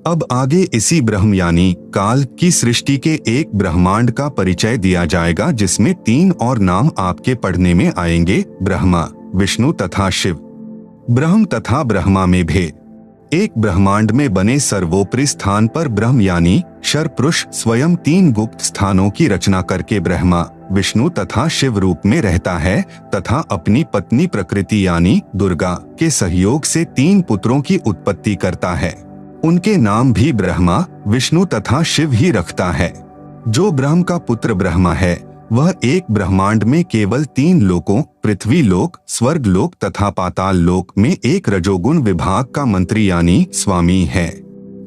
अब आगे इसी ब्रह्म यानी काल की सृष्टि के एक ब्रह्मांड का परिचय दिया जाएगा, जिसमें 3 और नाम आपके पढ़ने में आएंगे, ब्रह्मा, विष्णु तथा शिव। ब्रह्म तथा ब्रह्मा में भेद। एक ब्रह्मांड में बने सर्वोपरि स्थान पर ब्रह्म यानी शर पुरुष स्वयं 3 गुप्त स्थानों की रचना करके ब्रह्मा, विष्णु तथा शिव रूप में रहता है तथा अपनी पत्नी प्रकृति यानी दुर्गा के सहयोग से 3 पुत्रों की उत्पत्ति करता है। उनके नाम भी ब्रह्मा, विष्णु तथा शिव ही रखता है। जो ब्रह्म का पुत्र ब्रह्मा है, वह एक ब्रह्मांड में केवल 3 लोकों, पृथ्वी लोक, स्वर्ग लोक तथा पाताल लोक में एक रजोगुण विभाग का मंत्री यानी स्वामी है।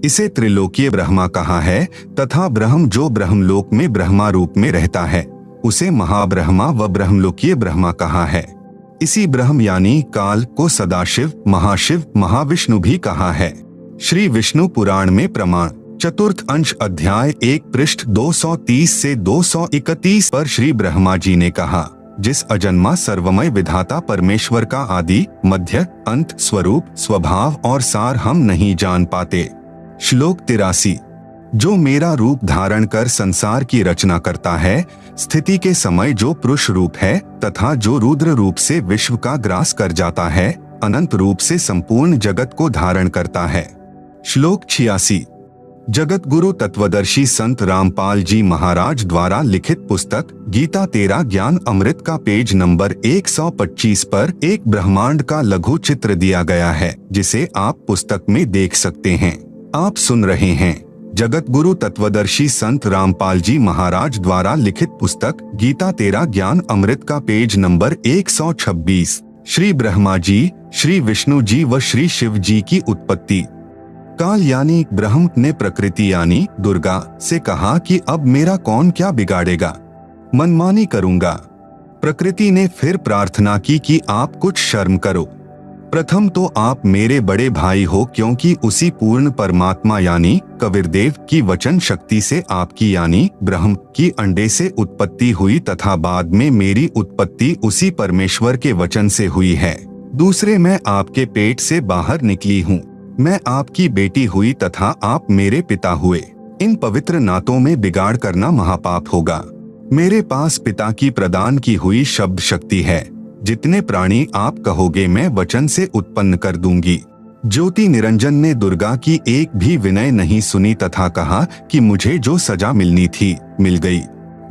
इसे त्रिलोकीय ब्रह्मा कहा है तथा ब्रह्म जो ब्रह्मलोक में ब्रह्मा रूप में रहता है, उसे महाब्रह्मा व ब्रह्मलोकीय ब्रह्मा कहा है। इसी ब्रह्म यानी काल को सदाशिव, महाशिव, महाविष्णु भी कहा है। श्री विष्णु पुराण में प्रमाण चतुर्थ अंश अध्याय 1 पृष्ठ 230 से 231 पर श्री ब्रह्मा जी ने कहा, जिस अजन्मा सर्वमय विधाता परमेश्वर का आदि, मध्य, अंत, स्वरूप, स्वभाव और सार हम नहीं जान पाते। श्लोक 83। जो मेरा रूप धारण कर संसार की रचना करता है, स्थिति के समय जो पुरुष रूप है तथा जो रुद्र रूप से विश्व का ग्रास कर जाता है, अनंत रूप से संपूर्ण जगत को धारण करता है। श्लोक 86। जगत गुरु तत्वदर्शी संत रामपाल जी महाराज द्वारा लिखित पुस्तक गीता तेरा ज्ञान अमृत का पेज नंबर 125 पर एक ब्रह्मांड का लघु चित्र दिया गया है, जिसे आप पुस्तक में देख सकते हैं। आप सुन रहे हैं जगत गुरु तत्वदर्शी संत रामपाल जी महाराज द्वारा लिखित पुस्तक गीता तेरा ज्ञान अमृत का पेज नंबर 126। श्री ब्रह्मा जी, श्री विष्णु जी व श्री शिव जी की उत्पत्ति। काल यानी ब्रह्म ने प्रकृति यानी दुर्गा से कहा कि अब मेरा कौन क्या बिगाड़ेगा, मनमानी करूंगा। प्रकृति ने फिर प्रार्थना की कि आप कुछ शर्म करो। प्रथम तो आप मेरे बड़े भाई हो, क्योंकि उसी पूर्ण परमात्मा यानी कबीरदेव की वचन शक्ति से आपकी यानी ब्रह्म की अंडे से उत्पत्ति हुई तथा बाद में मेरी उत्पत्ति उसी परमेश्वर के वचन से हुई है। दूसरे, मैं आपके पेट से बाहर निकली हूँ। मैं आपकी बेटी हुई तथा आप मेरे पिता हुए। इन पवित्र नातों में बिगाड़ करना महापाप होगा। मेरे पास पिता की प्रदान की हुई शब्द शक्ति है। जितने प्राणी आप कहोगे मैं वचन से उत्पन्न कर दूंगी। ज्योति निरंजन ने दुर्गा की एक भी विनय नहीं सुनी तथा कहा कि मुझे जो सजा मिलनी थी मिल गई।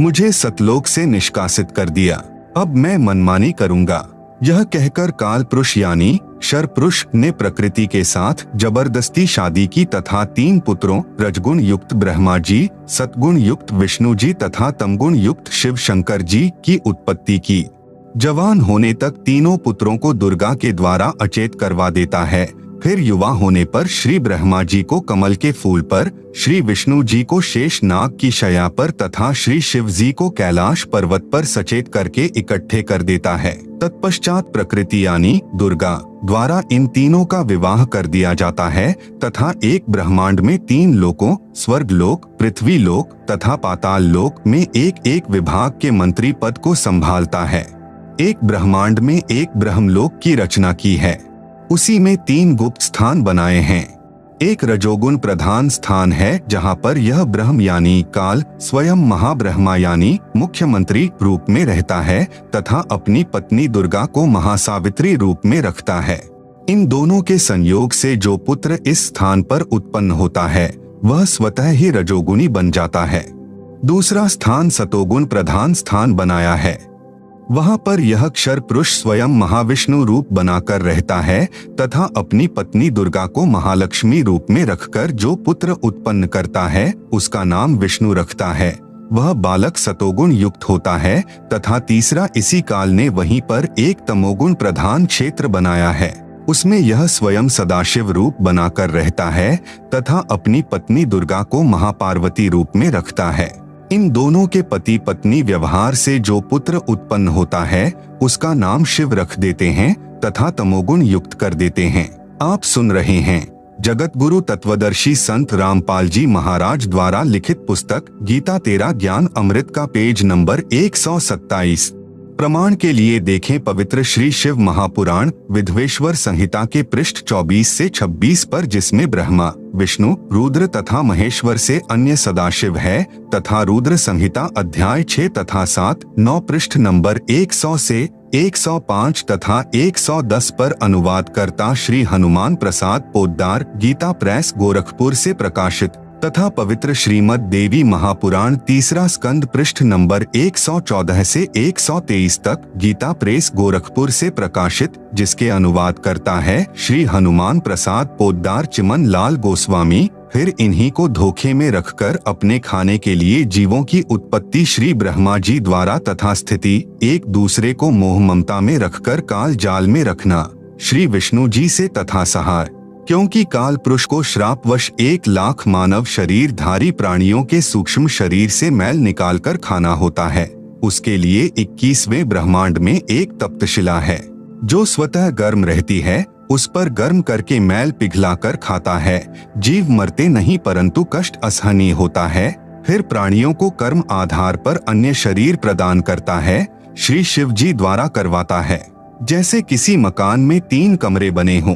मुझे सतलोक से निष्कासित कर दिया। अब मैं मनमानी करूंगा। यह कहकर काल पुरुष यानी शर पुरुष ने प्रकृति के साथ जबरदस्ती शादी की तथा 3 पुत्रों रजगुण युक्त ब्रह्मा जी, सतगुण युक्त विष्णु जी तथा तमगुण युक्त शिव शंकर जी की उत्पत्ति की। जवान होने तक तीनों पुत्रों को दुर्गा के द्वारा अचेत करवा देता है। फिर युवा होने पर श्री ब्रह्मा जी को कमल के फूल पर, श्री विष्णु जी को शेष नाग की शया पर तथा श्री शिव जी को कैलाश पर्वत पर सचेत करके इकट्ठे कर देता है। तत्पश्चात प्रकृति यानी दुर्गा द्वारा इन तीनों का विवाह कर दिया जाता है तथा एक ब्रह्मांड में 3 लोकों, स्वर्ग लोक, पृथ्वी लोक तथा पाताल लोक में एक एक विभाग के मंत्री पद को संभालता है। एक ब्रह्मांड में एक ब्रह्मलोक की रचना की है। उसी में 3 गुप्त स्थान बनाए हैं। एक रजोगुण प्रधान स्थान है, जहां पर यह ब्रह्म यानी काल स्वयं महाब्रह्मा यानी मुख्यमंत्री रूप में रहता है तथा अपनी पत्नी दुर्गा को महासावित्री रूप में रखता है। इन दोनों के संयोग से जो पुत्र इस स्थान पर उत्पन्न होता है वह स्वतः ही रजोगुणी बन जाता है। दूसरा स्थान सतोगुण प्रधान स्थान बनाया है। वहां पर यह क्षर पुरुष स्वयं महाविष्णु रूप बनाकर रहता है तथा अपनी पत्नी दुर्गा को महालक्ष्मी रूप में रखकर जो पुत्र उत्पन्न करता है उसका नाम विष्णु रखता है। वह बालक सतोगुण युक्त होता है तथा तीसरा इसी काल ने वहीं पर एक तमोगुण प्रधान क्षेत्र बनाया है। उसमें यह स्वयं सदाशिव रूप बनाकर रहता है तथा अपनी पत्नी दुर्गा को महापार्वती रूप में रखता है। इन दोनों के पति पत्नी व्यवहार से जो पुत्र उत्पन्न होता है उसका नाम शिव रख देते हैं तथा तमोगुण युक्त कर देते हैं। आप सुन रहे हैं जगत गुरु तत्वदर्शी संत रामपाल जी महाराज द्वारा लिखित पुस्तक गीता तेरा ज्ञान अमृत का पेज नंबर 127। प्रमाण के लिए देखें पवित्र श्री शिव महापुराण विधवेश्वर संहिता के पृष्ठ 24 से 26 पर, जिसमें ब्रह्मा विष्णु रुद्र तथा महेश्वर से अन्य सदाशिव है तथा रुद्र संहिता अध्याय 6 तथा 7, 9 पृष्ठ नंबर 100 से 105 तथा 110 पर अनुवाद करता श्री हनुमान प्रसाद पोद्दार गीता प्रेस गोरखपुर से प्रकाशित तथा पवित्र श्रीमद देवी महापुराण तीसरा स्कंद पृष्ठ नंबर 114 से 123 तक गीता प्रेस गोरखपुर से प्रकाशित, जिसके अनुवाद करता है श्री हनुमान प्रसाद पोद्दार चिमन लाल गोस्वामी। फिर इन्हीं को धोखे में रखकर अपने खाने के लिए जीवों की उत्पत्ति श्री ब्रह्मा जी द्वारा तथा स्थिति एक दूसरे को मोह ममता में रखकर काल जाल में रखना श्री विष्णु जी से तथा सहाय, क्योंकि काल पुरुष को श्रापवश 1,00,000 मानव शरीर धारी प्राणियों के सूक्ष्म शरीर से मैल निकालकर खाना होता है। उसके लिए 21वें ब्रह्मांड में एक तप्तशिला है जो स्वतः गर्म रहती है, उस पर गर्म करके मैल पिघलाकर खाता है। जीव मरते नहीं परंतु कष्ट असहनीय होता है। फिर प्राणियों को कर्म आधार पर अन्य शरीर प्रदान करता है, श्री शिव जी द्वारा करवाता है। जैसे किसी मकान में 3 कमरे बने हों,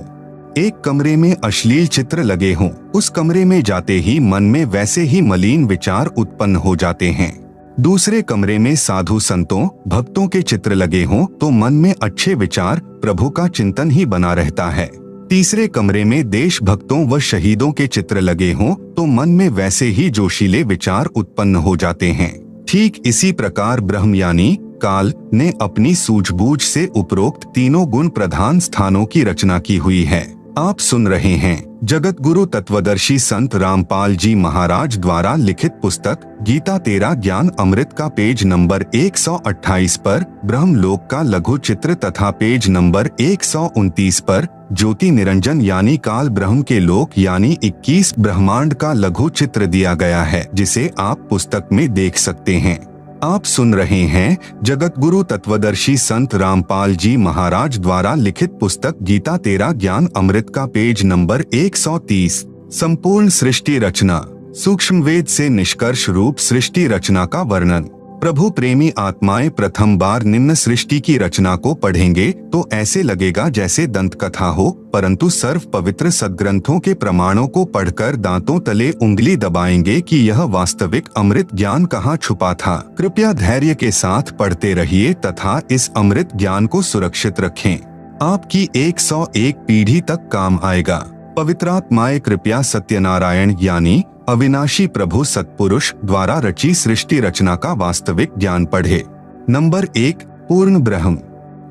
एक कमरे में अश्लील चित्र लगे हों, उस कमरे में जाते ही मन में वैसे ही मलिन विचार उत्पन्न हो जाते हैं। दूसरे कमरे में साधु संतों भक्तों के चित्र लगे हों तो मन में अच्छे विचार प्रभु का चिंतन ही बना रहता है। तीसरे कमरे में देश भक्तों व शहीदों के चित्र लगे हों तो मन में वैसे ही जोशीले विचार उत्पन्न हो जाते हैं। ठीक इसी प्रकार ब्रह्म यानी काल ने अपनी सूझबूझ से उपरोक्त तीनों गुण प्रधान स्थानों की रचना की हुई है। आप सुन रहे हैं जगत गुरु तत्वदर्शी संत रामपाल जी महाराज द्वारा लिखित पुस्तक गीता तेरा ज्ञान अमृत का पेज नंबर 128 पर ब्रह्मलोक का लघु चित्र तथा पेज नंबर 129 पर ज्योति निरंजन यानी काल ब्रह्म के लोक यानी 21 ब्रह्मांड का लघु चित्र दिया गया है, जिसे आप पुस्तक में देख सकते हैं। आप सुन रहे हैं जगत गुरु तत्वदर्शी संत रामपाल जी महाराज द्वारा लिखित पुस्तक गीता तेरा ज्ञान अमृत का पेज नंबर 130। संपूर्ण सृष्टि रचना सूक्ष्म वेद से निष्कर्ष रूप सृष्टि रचना का वर्णन। प्रभु प्रेमी आत्माएं प्रथम बार निम्न सृष्टि की रचना को पढ़ेंगे तो ऐसे लगेगा जैसे दंत कथा हो, परंतु सर्व पवित्र सद्ग्रंथों के प्रमाणों को पढ़कर दांतों तले उंगली दबाएंगे कि यह वास्तविक अमृत ज्ञान कहाँ छुपा था। कृपया धैर्य के साथ पढ़ते रहिए तथा इस अमृत ज्ञान को सुरक्षित रखें। आपकी 101 पीढ़ी तक काम आएगा। पवित्रात्माएं कृपया सत्यनारायण यानी अविनाशी प्रभु सत्पुरुष द्वारा रची सृष्टि रचना का वास्तविक ज्ञान पढ़े। नंबर 1 पूर्ण ब्रह्म।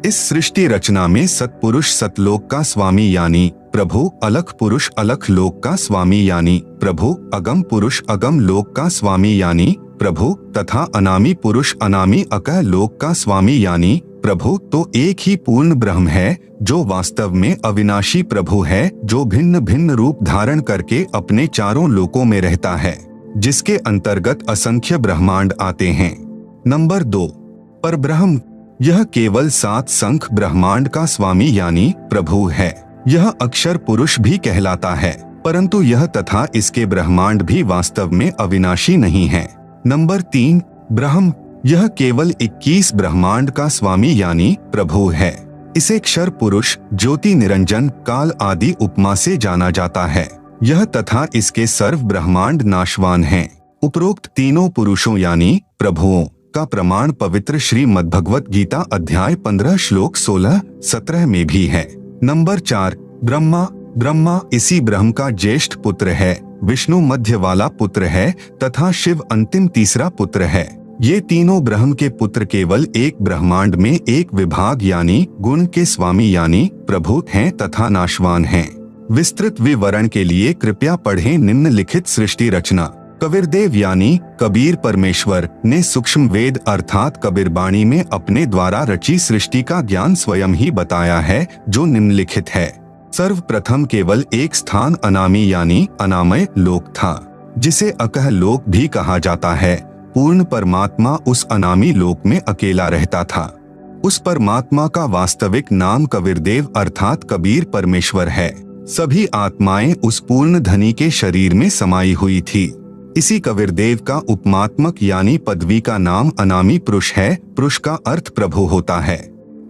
इस सृष्टि रचना में सत्पुरुष सतलोक का स्वामी यानी प्रभु, अलख पुरुष अलख लोक का स्वामी यानी प्रभु, अगम पुरुष अगम लोक का स्वामी यानी प्रभु तथा अनामी पुरुष अनामी अकह लोक का स्वामी यानी प्रभु तो एक ही पूर्ण ब्रह्म है जो वास्तव में अविनाशी प्रभु है, जो भिन्न भिन्न रूप धारण करके अपने चारों लोकों में रहता है, जिसके अंतर्गत असंख्य ब्रह्मांड आते हैं। नंबर 2 परब्रह्म। यह केवल 7 संख्य ब्रह्मांड का स्वामी यानी प्रभु है। यह अक्षर पुरुष भी कहलाता है, परंतु यह तथा इसके ब्रह्मांड भी वास्तव में अविनाशी नहीं है। नंबर 3 ब्रह्म। यह केवल 21 ब्रह्मांड का स्वामी यानी प्रभु है। इसे क्षर पुरुष, ज्योति निरंजन, काल आदि उपमा से जाना जाता है। यह तथा इसके सर्व ब्रह्मांड नाशवान हैं। उपरोक्त तीनों पुरुषों यानी प्रभुओं का प्रमाण पवित्र श्रीमद्भगवत गीता अध्याय 15 श्लोक 16-17 में भी है। नंबर 4 ब्रह्मा इसी ब्रह्म का ज्येष्ठ पुत्र है, विष्णु मध्य वाला पुत्र है तथा शिव अंतिम तीसरा पुत्र है। ये तीनों ब्रह्म के पुत्र केवल एक ब्रह्मांड में एक विभाग यानी गुण के स्वामी यानी प्रभु हैं तथा नाशवान हैं। विस्तृत विवरण के लिए कृपया पढ़ें निम्नलिखित सृष्टि रचना। कबीरदेव यानी कबीर परमेश्वर ने सूक्ष्म वेद अर्थात कबीरबाणी में अपने द्वारा रची सृष्टि का ज्ञान स्वयं ही बताया है, जो निम्नलिखित है। सर्वप्रथम केवल एक स्थान अनामी यानी अनामय लोक था, जिसे अकह लोक भी कहा जाता है। पूर्ण परमात्मा उस अनामी लोक में अकेला रहता था। उस परमात्मा का वास्तविक नाम कबीरदेव अर्थात कबीर परमेश्वर है। सभी आत्माएं उस पूर्ण धनी के शरीर में समाई हुई थी। इसी कबीरदेव का उपमात्मक यानी पदवी का नाम अनामी पुरुष है। पुरुष का अर्थ प्रभु होता है।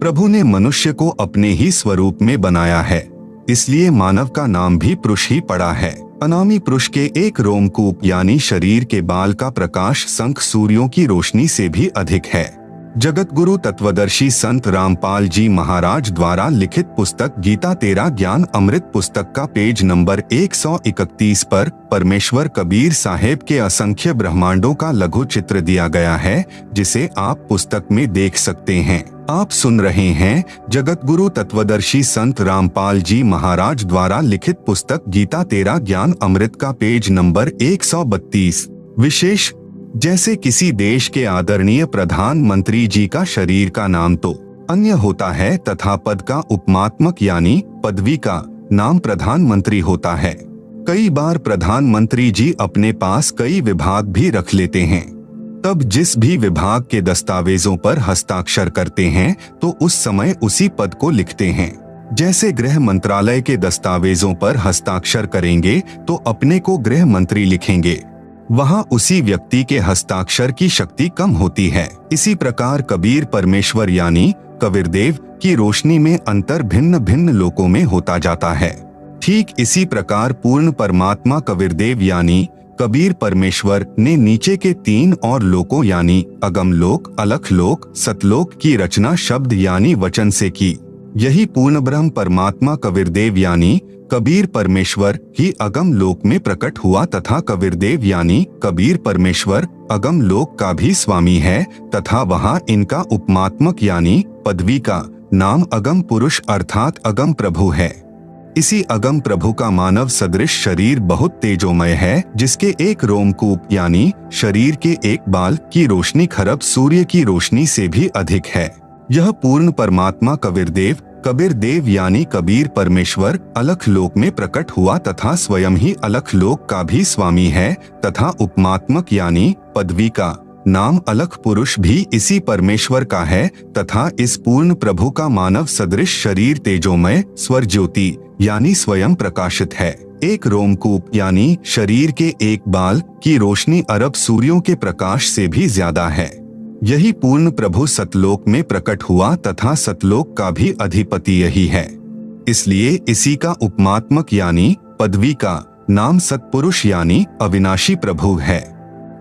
प्रभु ने मनुष्य को अपने ही स्वरूप में बनाया है, इसलिए मानव का नाम भी पुरुष ही पड़ा है। अनामी पुरुष के एक रोमकूप यानी शरीर के बाल का प्रकाश शंख सूर्यों की रोशनी से भी अधिक है। जगत गुरु तत्वदर्शी संत रामपाल जी महाराज द्वारा लिखित पुस्तक गीता तेरा ज्ञान अमृत पुस्तक का पेज नंबर 131 पर परमेश्वर कबीर साहेब के असंख्य ब्रह्मांडों का लघु चित्र दिया गया है, जिसे आप पुस्तक में देख सकते हैं। आप सुन रहे हैं जगत गुरु तत्वदर्शी संत रामपाल जी महाराज द्वारा लिखित पुस्तक गीता तेरा ज्ञान अमृत का पेज नंबर 132। विशेष जैसे किसी देश के आदरणीय प्रधानमंत्री जी का शरीर का नाम तो अन्य होता है तथा पद का उपमात्मक यानी पदवी का नाम प्रधानमंत्री होता है। कई बार प्रधानमंत्री जी अपने पास कई विभाग भी रख लेते हैं। तब जिस भी विभाग के दस्तावेजों पर हस्ताक्षर करते हैं तो उस समय उसी पद को लिखते हैं। जैसे गृह मंत्रालय के दस्तावेजों पर हस्ताक्षर करेंगे तो अपने को गृह मंत्री लिखेंगे, वहाँ उसी व्यक्ति के हस्ताक्षर की शक्ति कम होती है। इसी प्रकार कबीर परमेश्वर यानी कबीरदेव की रोशनी में अंतर भिन्न भिन्न लोकों में होता जाता है। ठीक इसी प्रकार पूर्ण परमात्मा कबीरदेव यानी कबीर परमेश्वर ने नीचे के 3 और लोकों यानी अगम लोक, अलख लोक, सतलोक की रचना शब्द यानी वचन से की। यही पूर्ण ब्रह्म परमात्मा कबीरदेव यानी कबीर परमेश्वर ही अगम लोक में प्रकट हुआ तथा कबीरदेव यानी कबीर परमेश्वर अगम लोक का भी स्वामी है तथा वहाँ इनका उपमात्मक यानी पदवी का नाम अगम पुरुष अर्थात अगम प्रभु है। इसी अगम प्रभु का मानव सदृश शरीर बहुत तेजोमय है, जिसके एक रोमकूप यानी शरीर के एक बाल की रोशनी खरब सूर्य की रोशनी से भी अधिक है। यह पूर्ण परमात्मा कबीरदेव यानी कबीर परमेश्वर अलख लोक में प्रकट हुआ तथा स्वयं ही अलख लोक का भी स्वामी है तथा उपमात्मक यानी पदवी का नाम अलख पुरुष भी इसी परमेश्वर का है तथा इस पूर्ण प्रभु का मानव सदृश शरीर तेजोमय स्वर ज्योति यानी स्वयं प्रकाशित है। एक रोमकूप यानी शरीर के एक बाल की रोशनी अरब सूर्यों के प्रकाश से भी ज्यादा है। यही पूर्ण प्रभु सतलोक में प्रकट हुआ तथा सतलोक का भी अधिपति यही है, इसलिए इसी का उपमात्मक यानी पदवी का नाम सतपुरुष यानी अविनाशी प्रभु है।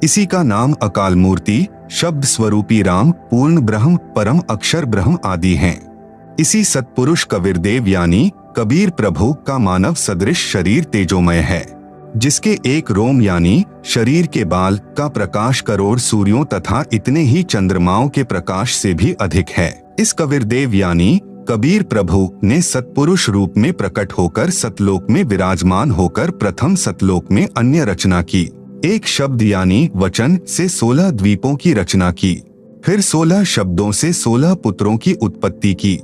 इसी का नाम अकाल मूर्ति, शब्द स्वरूपी राम, पूर्ण ब्रह्म, परम अक्षर ब्रह्म आदि हैं। इसी सतपुरुष कबीरदेव यानी कबीर प्रभु का मानव सदृश शरीर तेजोमय है, जिसके एक रोम यानी शरीर के बाल का प्रकाश करोड़ सूर्यों तथा इतने ही चंद्रमाओं के प्रकाश से भी अधिक है। इस कबीरदेव यानी कबीर प्रभु ने सतपुरुष रूप में प्रकट होकर सतलोक में विराजमान होकर प्रथम सतलोक में अन्य रचना की। एक शब्द यानी वचन से 16 द्वीपों की रचना की, फिर 16 शब्दों से 16 पुत्रों की उत्पत्ति की।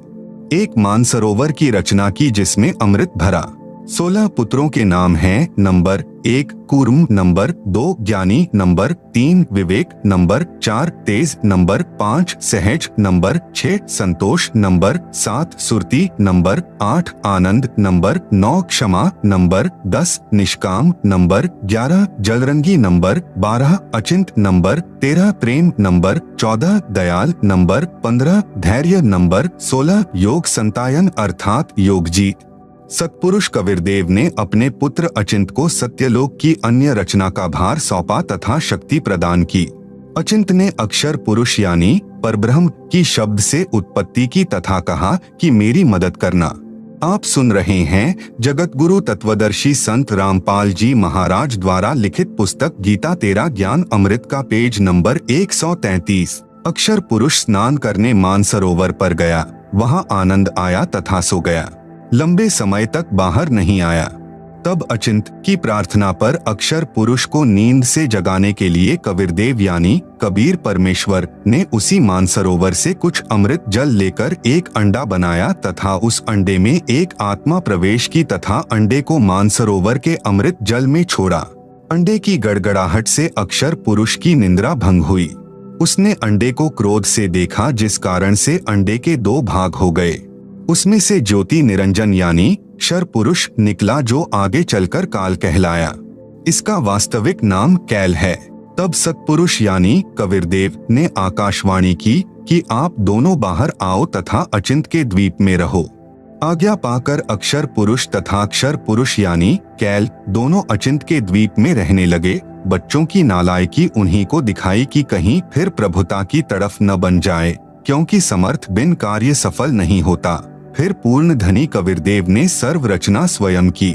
एक मानसरोवर की रचना की जिसमें अमृत भरा। 16 पुत्रों के नाम हैं नंबर 1 कूर्म, नंबर 2 ज्ञानी, नंबर 3 विवेक, नंबर 4 तेज, नंबर 5 सहज, नंबर 6 संतोष, नंबर 7 सुरती, नंबर 8 आनंद, नंबर 9 क्षमा, नंबर 10 निष्काम, नंबर 11 जलरंगी, नंबर 12 अचिंत, नंबर 13 प्रेम, नंबर 14 दयाल, नंबर 15 धैर्य, नंबर 16 योग संतायन अर्थात योगजीत। सतपुरुष कबीरदेव ने अपने पुत्र अचिंत को सत्यलोक की अन्य रचना का भार सौंपा तथा शक्ति प्रदान की। अचिंत ने अक्षर पुरुष यानी परब्रह्म की शब्द से उत्पत्ति की तथा कहा कि मेरी मदद करना। आप सुन रहे हैं जगत गुरु तत्वदर्शी संत रामपाल जी महाराज द्वारा लिखित पुस्तक गीता तेरा ज्ञान अमृत का पेज नंबर 133। अक्षर पुरुष स्नान करने मानसरोवर पर गया, वहां आनंद आया तथा सो गया। लंबे समय तक बाहर नहीं आया। तब अचिंत की प्रार्थना पर अक्षर पुरुष को नींद से जगाने के लिए कबीरदेव यानी कबीर परमेश्वर ने उसी मानसरोवर से कुछ अमृत जल लेकर एक अंडा बनाया तथा उस अंडे में एक आत्मा प्रवेश की तथा अंडे को मानसरोवर के अमृत जल में छोड़ा। अंडे की गड़गड़ाहट से अक्षर पुरुष की निंद्रा भंग हुई। उसने अंडे को क्रोध से देखा, जिस कारण से अंडे के 2 भाग हो गए। उसमें से ज्योति निरंजन यानी क्षर पुरुष निकला, जो आगे चलकर काल कहलाया। इसका वास्तविक नाम कैल है। तब सत्पुरुष यानी कबीरदेव ने आकाशवाणी की कि आप दोनों बाहर आओ तथा अचिंत के द्वीप में रहो। आज्ञा पाकर अक्षर पुरुष तथा क्षर पुरुष यानी कैल दोनों अचिंत के द्वीप में रहने लगे। बच्चों की नालायकी उन्हीं को दिखाई कि कहीं फिर प्रभुता की तरफ न बन जाए, क्योंकि समर्थ बिन कार्य सफल नहीं होता। फिर पूर्ण धनी कबीरदेव ने सर्व रचना स्वयं की।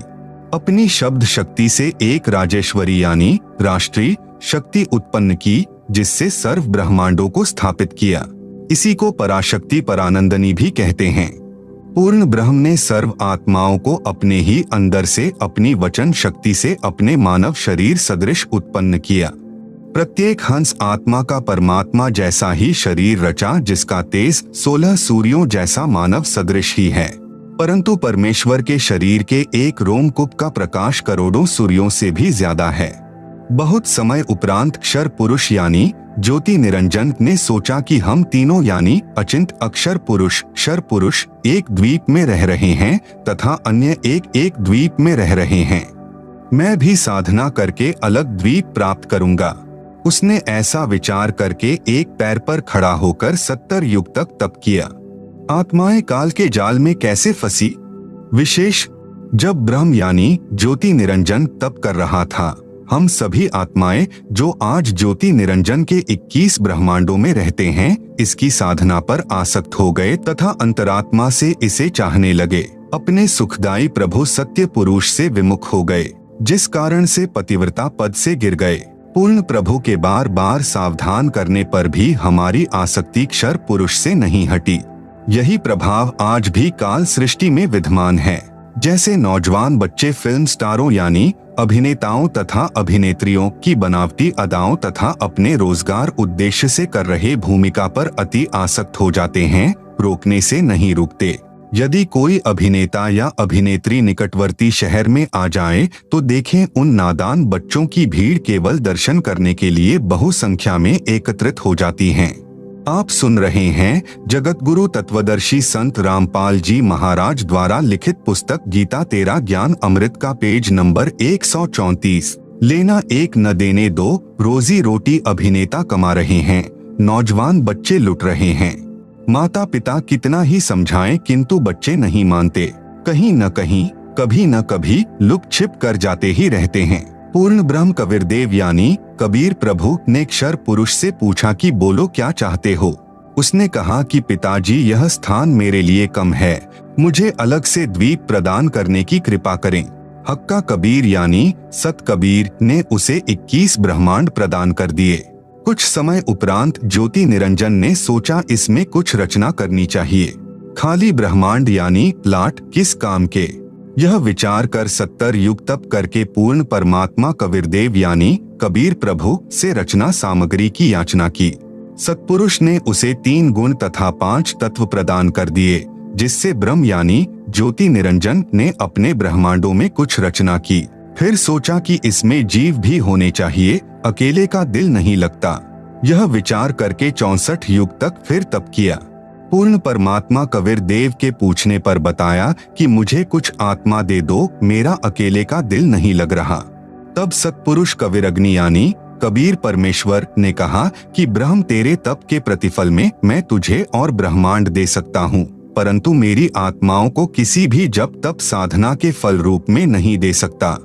अपनी शब्द शक्ति से एक राजेश्वरी यानी राष्ट्रीय शक्ति उत्पन्न की, जिससे सर्व ब्रह्मांडों को स्थापित किया। इसी को पराशक्ति परानंदनी भी कहते हैं। पूर्ण ब्रह्म ने सर्व आत्माओं को अपने ही अंदर से अपनी वचन शक्ति से अपने मानव शरीर सदृश उत्पन्न किया। प्रत्येक हंस आत्मा का परमात्मा जैसा ही शरीर रचा, जिसका तेज 16 सूर्यों जैसा मानव सदृश ही है। परंतु परमेश्वर के शरीर के एक रोमकूप का प्रकाश करोड़ों सूर्यों से भी ज्यादा है। बहुत समय उपरांत क्षर पुरुष यानी ज्योति निरंजन ने सोचा कि हम तीनों यानी अचिंत, अक्षर पुरुष, क्षर पुरुष एक द्वीप में रह रहे हैं तथा अन्य एक द्वीप में रह रहे हैं। मैं भी साधना करके अलग द्वीप प्राप्त करूंगा। उसने ऐसा विचार करके एक पैर पर खड़ा होकर 70 युग तक तप किया। आत्माएं काल के जाल में कैसे फंसी? विशेष जब ब्रह्म यानी ज्योति निरंजन तप कर रहा था, हम सभी आत्माएं जो आज ज्योति निरंजन के 21 ब्रह्मांडों में रहते हैं, इसकी साधना पर आसक्त हो गए तथा अंतरात्मा से इसे चाहने लगे। अपने सुखदायी प्रभु सत्य पुरुष से विमुख हो गए, जिस कारण से पतिव्रता पद से गिर गए। पूर्ण प्रभु के बार बार सावधान करने पर भी हमारी आसक्ति क्षर पुरुष से नहीं हटी। यही प्रभाव आज भी काल सृष्टि में विद्यमान है। जैसे नौजवान बच्चे फिल्म स्टारों यानी अभिनेताओं तथा अभिनेत्रियों की बनावटी अदाओं तथा अपने रोजगार उद्देश्य से कर रहे भूमिका पर अति आसक्त हो जाते हैं, रोकने से नहीं रुकते। यदि कोई अभिनेता या अभिनेत्री निकटवर्ती शहर में आ जाए तो देखें, उन नादान बच्चों की भीड़ केवल दर्शन करने के लिए बहुसंख्या में एकत्रित हो जाती हैं। आप सुन रहे हैं जगत गुरु तत्वदर्शी संत रामपाल जी महाराज द्वारा लिखित पुस्तक गीता तेरा ज्ञान अमृत का पेज नंबर 134। लेना एक न देने दो, रोजी रोटी अभिनेता कमा रहे हैं, नौजवान बच्चे लुट रहे हैं। माता पिता कितना ही समझाएं किंतु बच्चे नहीं मानते। कहीं न कहीं, कभी न कभी लुक छिप कर जाते ही रहते हैं। पूर्ण ब्रह्म कबीरदेव यानी कबीर प्रभु ने क्षर पुरुष से पूछा कि बोलो क्या चाहते हो। उसने कहा कि पिताजी, यह स्थान मेरे लिए कम है, मुझे अलग से द्वीप प्रदान करने की कृपा करें। हक्का कबीर यानी सत कबीर ने उसे 21 ब्रह्मांड प्रदान कर दिए। कुछ समय उपरांत ज्योति निरंजन ने सोचा इसमें कुछ रचना करनी चाहिए। खाली ब्रह्मांड यानी प्लाट किस काम के? यह विचार कर 70 युग तप करके पूर्ण परमात्मा कबीरदेव यानी कबीर प्रभु से रचना सामग्री की याचना की। सत्पुरुष ने उसे 3 गुण तथा 5 तत्व प्रदान कर दिए, जिससे ब्रह्म यानी ज्योति निरंजन ने अपने ब्रह्मांडों में कुछ रचना की। फिर सोचा कि इसमें जीव भी होने चाहिए, अकेले का दिल नहीं लगता। यह विचार करके 64 युग तक फिर तप किया। पूर्ण परमात्मा कबीर देव के पूछने पर बताया कि मुझे कुछ आत्मा दे दो, मेरा अकेले का दिल नहीं लग रहा। तब सत्पुरुष कबीरग्नि यानी कबीर परमेश्वर ने कहा कि ब्रह्म, तेरे तप के प्रतिफल में मैं तुझे और ब्रह्मांड दे सकता हूँ, परंतु मेरी आत्माओं को किसी भी जप तप साधना के फल रूप में नहीं दे सकता।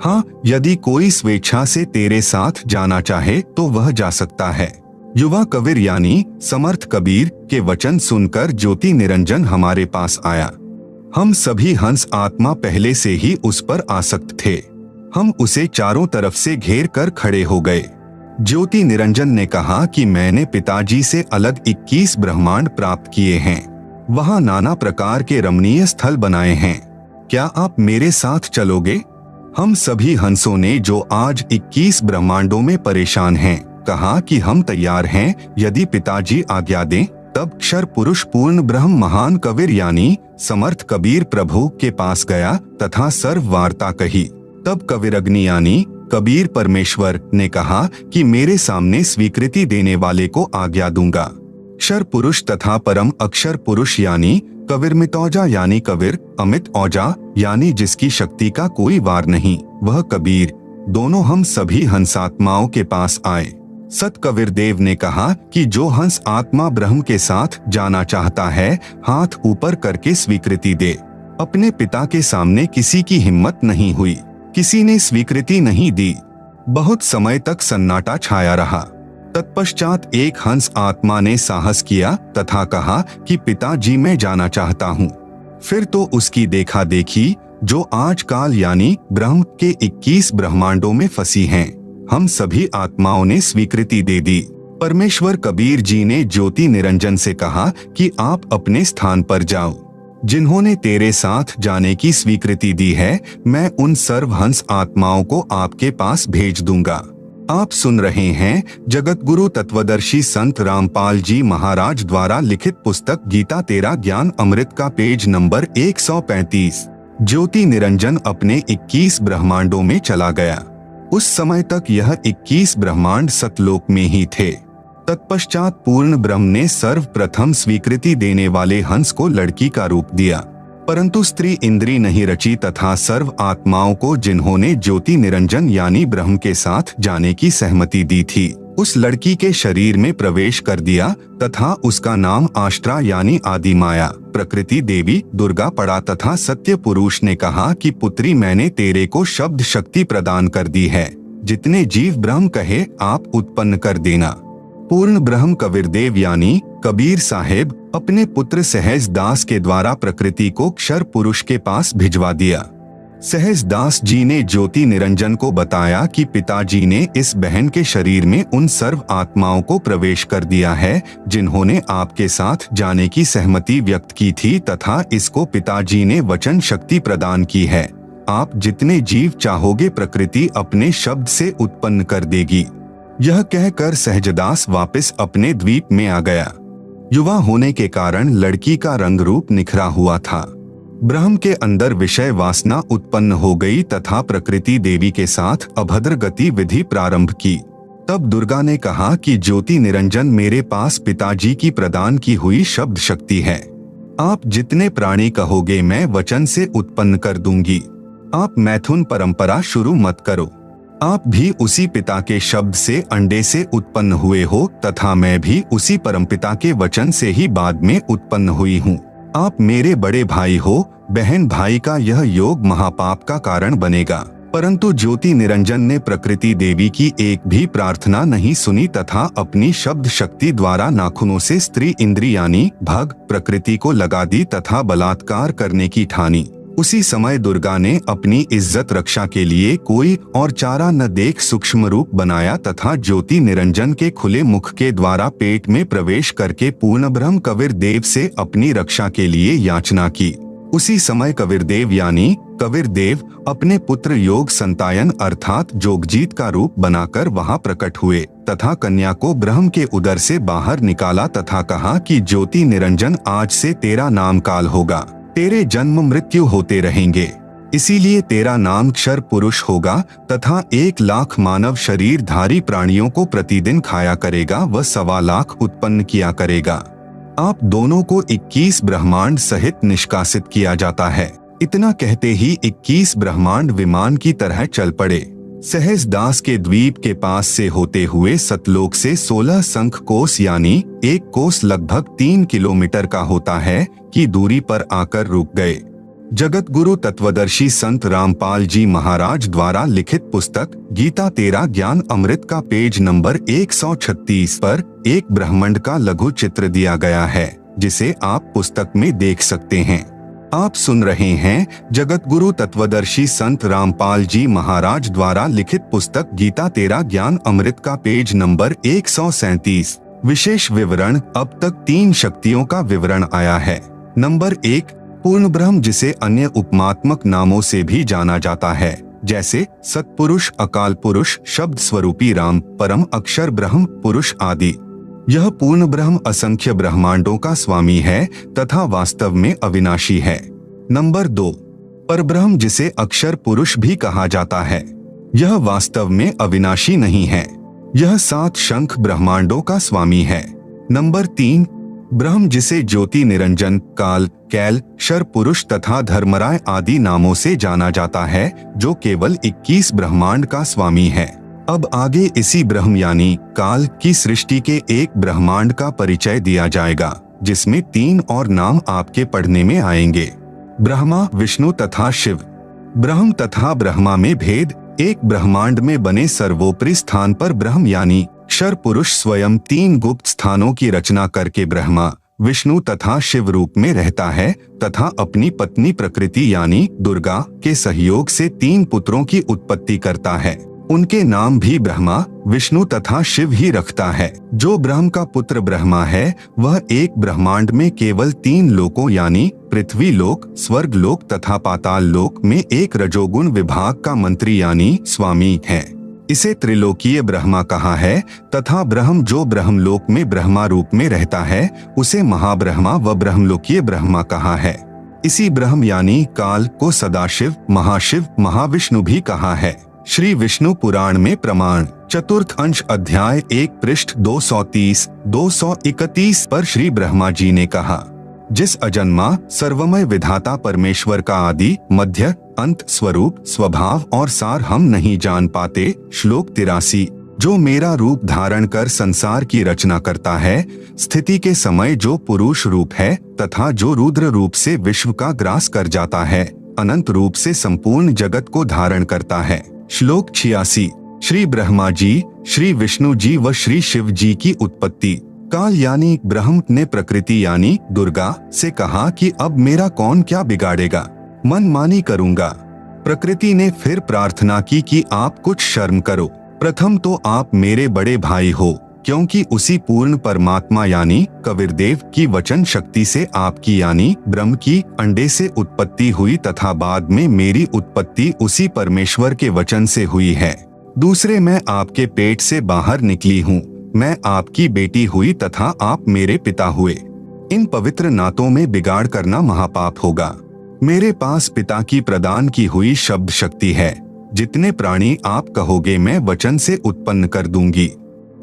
हाँ, यदि कोई स्वेच्छा से तेरे साथ जाना चाहे तो वह जा सकता है। युवा कबीर यानी समर्थ कबीर के वचन सुनकर ज्योति निरंजन हमारे पास आया। हम सभी हंस आत्मा पहले से ही उस पर आसक्त थे। हम उसे चारों तरफ से घेर कर खड़े हो गए। ज्योति निरंजन ने कहा कि मैंने पिताजी से अलग 21 ब्रह्मांड प्राप्त किए हैं। वहां नाना प्रकार के रमणीय स्थल बनाए हैं। क्या आप मेरे साथ चलोगे? हम सभी हंसों ने, जो आज 21 ब्रह्मांडों में परेशान हैं, कहा कि हम तैयार हैं, यदि पिताजी आज्ञा दें। तब क्षर पुरुष पूर्ण ब्रह्म महान कबीर यानी समर्थ कबीर प्रभु के पास गया तथा सर्व वार्ता कही। तब कबीरग्नि यानी कबीर परमेश्वर ने कहा कि मेरे सामने स्वीकृति देने वाले को आज्ञा दूंगा। क्षर पुरुष तथा परम अक्षर पुरुष यानी कबीर मितौजा यानी कबीर अमित औजा यानी जिसकी शक्ति का कोई वार नहीं, वह कबीर, दोनों हम सभी हंसात्माओं के पास आए। सत कबीर देव ने कहा कि जो हंस आत्मा ब्रह्म के साथ जाना चाहता है, हाथ ऊपर करके स्वीकृति दे। अपने पिता के सामने किसी की हिम्मत नहीं हुई, किसी ने स्वीकृति नहीं दी। बहुत समय तक सन्नाटा छाया रहा। तत्पश्चात एक हंस आत्मा ने साहस किया तथा कहा कि पिताजी मैं जाना चाहता हूँ। फिर तो उसकी देखा देखी, जो आज काल यानी ब्रह्म के 21 ब्रह्मांडों में फंसी हैं, हम सभी आत्माओं ने स्वीकृति दे दी। परमेश्वर कबीर जी ने ज्योति निरंजन से कहा कि आप अपने स्थान पर जाओ। जिन्होंने तेरे साथ जाने की स्वीकृति दी है, मैं उन सर्वहंस आत्माओं को आपके पास भेज दूंगा। आप सुन रहे हैं जगत गुरु तत्वदर्शी संत रामपाल जी महाराज द्वारा लिखित पुस्तक गीता तेरा ज्ञान अमृत का पेज नंबर 135। ज्योति निरंजन अपने 21 ब्रह्मांडों में चला गया। उस समय तक यह 21 ब्रह्मांड सतलोक में ही थे। तत्पश्चात पूर्ण ब्रह्म ने सर्वप्रथम स्वीकृति देने वाले हंस को लड़की का रूप दिया, परंतु स्त्री इंद्री नहीं रची तथा सर्व आत्माओं को, जिन्होंने ज्योति निरंजन यानी ब्रह्म के साथ जाने की सहमति दी थी, उस लड़की के शरीर में प्रवेश कर दिया तथा उसका नाम आष्ट्रा यानी आदि माया प्रकृति देवी दुर्गा पड़ा तथा सत्य पुरुष ने कहा कि पुत्री मैंने तेरे को शब्द शक्ति प्रदान कर दी है, जितने जीव ब्रह्म कहे आप उत्पन्न कर देना। पूर्ण ब्रह्म कबीरदेव यानी कबीर साहेब अपने पुत्र सहज दास के द्वारा प्रकृति को क्षर पुरुष के पास भिजवा दिया। सहज दास जी ने ज्योति निरंजन को बताया कि पिताजी ने इस बहन के शरीर में उन सर्व आत्माओं को प्रवेश कर दिया है, जिन्होंने आपके साथ जाने की सहमति व्यक्त की थी तथा इसको पिताजी ने वचन शक्ति प्रदान की है। आप जितने जीव चाहोगे प्रकृति अपने शब्द से उत्पन्न कर देगी। यह कहकर सहजदास वापस अपने द्वीप में आ गया। युवा होने के कारण लड़की का रंग रूप निखरा हुआ था। ब्रह्म के अंदर विषय वासना उत्पन्न हो गई तथा प्रकृति देवी के साथ अभद्र गतिविधि प्रारंभ की। तब दुर्गा ने कहा कि ज्योति निरंजन मेरे पास पिताजी की प्रदान की हुई शब्द शक्ति है। आप जितने प्राणी कहोगे मैं वचन से उत्पन्न कर दूंगी। आप मैथुन परंपरा शुरू मत करो। आप भी उसी पिता के शब्द से अंडे से उत्पन्न हुए हो तथा मैं भी उसी परमपिता के वचन से ही बाद में उत्पन्न हुई हूँ। आप मेरे बड़े भाई हो, बहन भाई का यह योग महापाप का कारण बनेगा। परंतु ज्योति निरंजन ने प्रकृति देवी की एक भी प्रार्थना नहीं सुनी तथा अपनी शब्द शक्ति द्वारा नाखूनों से स्त्री इंद्री यानी भग प्रकृति को लगा दी तथा बलात्कार करने की ठानी। उसी समय दुर्गा ने अपनी इज्जत रक्षा के लिए कोई और चारा न देख सूक्ष्म रूप बनाया तथा ज्योति निरंजन के खुले मुख के द्वारा पेट में प्रवेश करके पूर्ण ब्रह्म कबीर देव से अपनी रक्षा के लिए याचना की। उसी समय कबीर देव यानी कबीर देव अपने पुत्र योग संतायन अर्थात जोगजीत का रूप बनाकर वहां प्रकट हुए तथा कन्या को ब्रह्म के उदर से बाहर निकाला तथा कहा कि ज्योति निरंजन आज से तेरा नाम काल होगा। तेरे जन्म मृत्यु होते रहेंगे, इसीलिए तेरा नाम क्षर पुरुष होगा तथा 1 लाख मानव शरीरधारी प्राणियों को प्रतिदिन खाया करेगा व 1.25 लाख उत्पन्न किया करेगा। आप दोनों को 21 ब्रह्मांड सहित निष्कासित किया जाता है। इतना कहते ही 21 ब्रह्मांड विमान की तरह चल पड़े। सहज दास के द्वीप के पास से होते हुए सतलोक से 16 शंख कोस यानी 1 कोस लगभग 3 किलोमीटर का होता है की दूरी पर आकर रुक गए। जगत गुरु तत्वदर्शी संत रामपाल जी महाराज द्वारा लिखित पुस्तक गीता तेरा ज्ञान अमृत का पेज नंबर 136 पर एक ब्रह्मांड का लघु चित्र दिया गया है, जिसे आप पुस्तक में देख सकते हैं। आप सुन रहे हैं जगत गुरु तत्वदर्शी संत रामपाल जी महाराज द्वारा लिखित पुस्तक गीता तेरा ज्ञान अमृत का पेज नंबर 137। विशेष विवरण। अब तक 3 शक्तियों का विवरण आया है। नंबर 1, पूर्ण ब्रह्म, जिसे अन्य उपमात्मक नामों से भी जाना जाता है, जैसे सतपुरुष, अकाल पुरुष, शब्द स्वरूपी राम, परम अक्षर ब्रह्म पुरुष आदि। यह पूर्ण ब्रह्म असंख्य ब्रह्मांडों का स्वामी है तथा वास्तव में अविनाशी है। नंबर 2, परब्रह्म, जिसे अक्षर पुरुष भी कहा जाता है, यह वास्तव में अविनाशी नहीं है। यह 7 शंख ब्रह्मांडों का स्वामी है। नंबर 3, ब्रह्म, जिसे ज्योति निरंजन, काल, कैल, शर पुरुष तथा धर्मराय आदि नामों से जाना जाता है, जो केवल 21 ब्रह्मांड का स्वामी है। अब आगे इसी ब्रह्म यानी काल की सृष्टि के एक ब्रह्मांड का परिचय दिया जाएगा, जिसमें 3 और नाम आपके पढ़ने में आएंगे: ब्रह्मा, विष्णु तथा शिव। ब्रह्म तथा ब्रह्मा में भेद। एक ब्रह्मांड में बने सर्वोपरि स्थान पर ब्रह्म यानी क्षर पुरुष स्वयं 3 गुप्त स्थानों की रचना करके ब्रह्मा, विष्णु तथा शिव रूप में रहता है तथा अपनी पत्नी प्रकृति यानी दुर्गा के सहयोग से 3 पुत्रों की उत्पत्ति करता है। उनके नाम भी ब्रह्मा, विष्णु तथा शिव ही रखता है। जो ब्रह्म का पुत्र ब्रह्मा है, वह एक ब्रह्मांड में केवल 3 लोकों यानी पृथ्वी लोक, स्वर्ग लोक तथा पाताल लोक में एक रजोगुण विभाग का मंत्री यानी स्वामी है। इसे त्रिलोकीय ब्रह्मा कहा है तथा ब्रह्म, जो ब्रह्मलोक में ब्रह्मा रूप में रहता है, उसे महाब्रह्मा व ब्रह्मलोकीय ब्रह्मा कहा है। इसी ब्रह्म यानी काल को सदाशिव, महाशिव, महाविष्णु भी कहा है। श्री विष्णु पुराण में प्रमाण चतुर्थ अंश अध्याय 1 पृष्ठ 230-231 पर श्री ब्रह्मा जी ने कहा, जिस अजन्मा सर्वमय विधाता परमेश्वर का आदि, मध्य, अंत, स्वरूप, स्वभाव और सार हम नहीं जान पाते। श्लोक 83। जो मेरा रूप धारण कर संसार की रचना करता है, स्थिति के समय जो पुरुष रूप है तथा जो रुद्र रूप से विश्व का ग्रास कर जाता है, अनंत रूप से संपूर्ण जगत को धारण करता है। श्लोक 86। श्री ब्रह्मा जी, श्री विष्णु जी व श्री शिव जी की उत्पत्ति। काल यानी ब्रह्म ने प्रकृति यानी दुर्गा से कहा कि अब मेरा कौन क्या बिगाड़ेगा, मनमानी करूंगा। प्रकृति ने फिर प्रार्थना की कि आप कुछ शर्म करो। प्रथम तो आप मेरे बड़े भाई हो, क्योंकि उसी पूर्ण परमात्मा यानी कबीरदेव की वचन शक्ति से आपकी यानी ब्रह्म की अंडे से उत्पत्ति हुई तथा बाद में मेरी उत्पत्ति उसी परमेश्वर के वचन से हुई है। दूसरे, मैं आपके पेट से बाहर निकली हूँ, मैं आपकी बेटी हुई तथा आप मेरे पिता हुए। इन पवित्र नातों में बिगाड़ करना महापाप होगा। मेरे पास पिता की प्रदान की हुई शब्द शक्ति है। जितने प्राणी आप कहोगे मैं वचन से उत्पन्न कर दूंगी।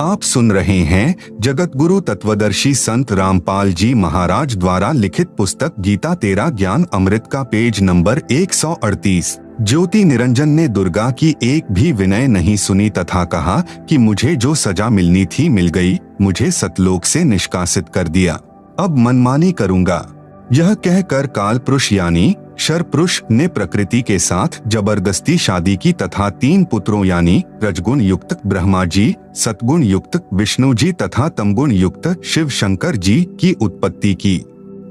आप सुन रहे हैं जगत गुरु तत्वदर्शी संत रामपाल जी महाराज द्वारा लिखित पुस्तक गीता तेरा ज्ञान अमृत का पेज नंबर 138। ज्योति निरंजन ने दुर्गा की एक भी विनय नहीं सुनी तथा कहा कि मुझे जो सजा मिलनी थी मिल गई, मुझे सतलोक से निष्कासित कर दिया, अब मनमानी करूंगा। यह कहकर काल पुरुष यानी शर पुरुष ने प्रकृति के साथ जबरदस्ती शादी की तथा 3 पुत्रों यानी रजगुण युक्त ब्रह्मा जी, सतगुण युक्त विष्णु जी तथा तमगुण युक्त शिव शंकर जी की उत्पत्ति की।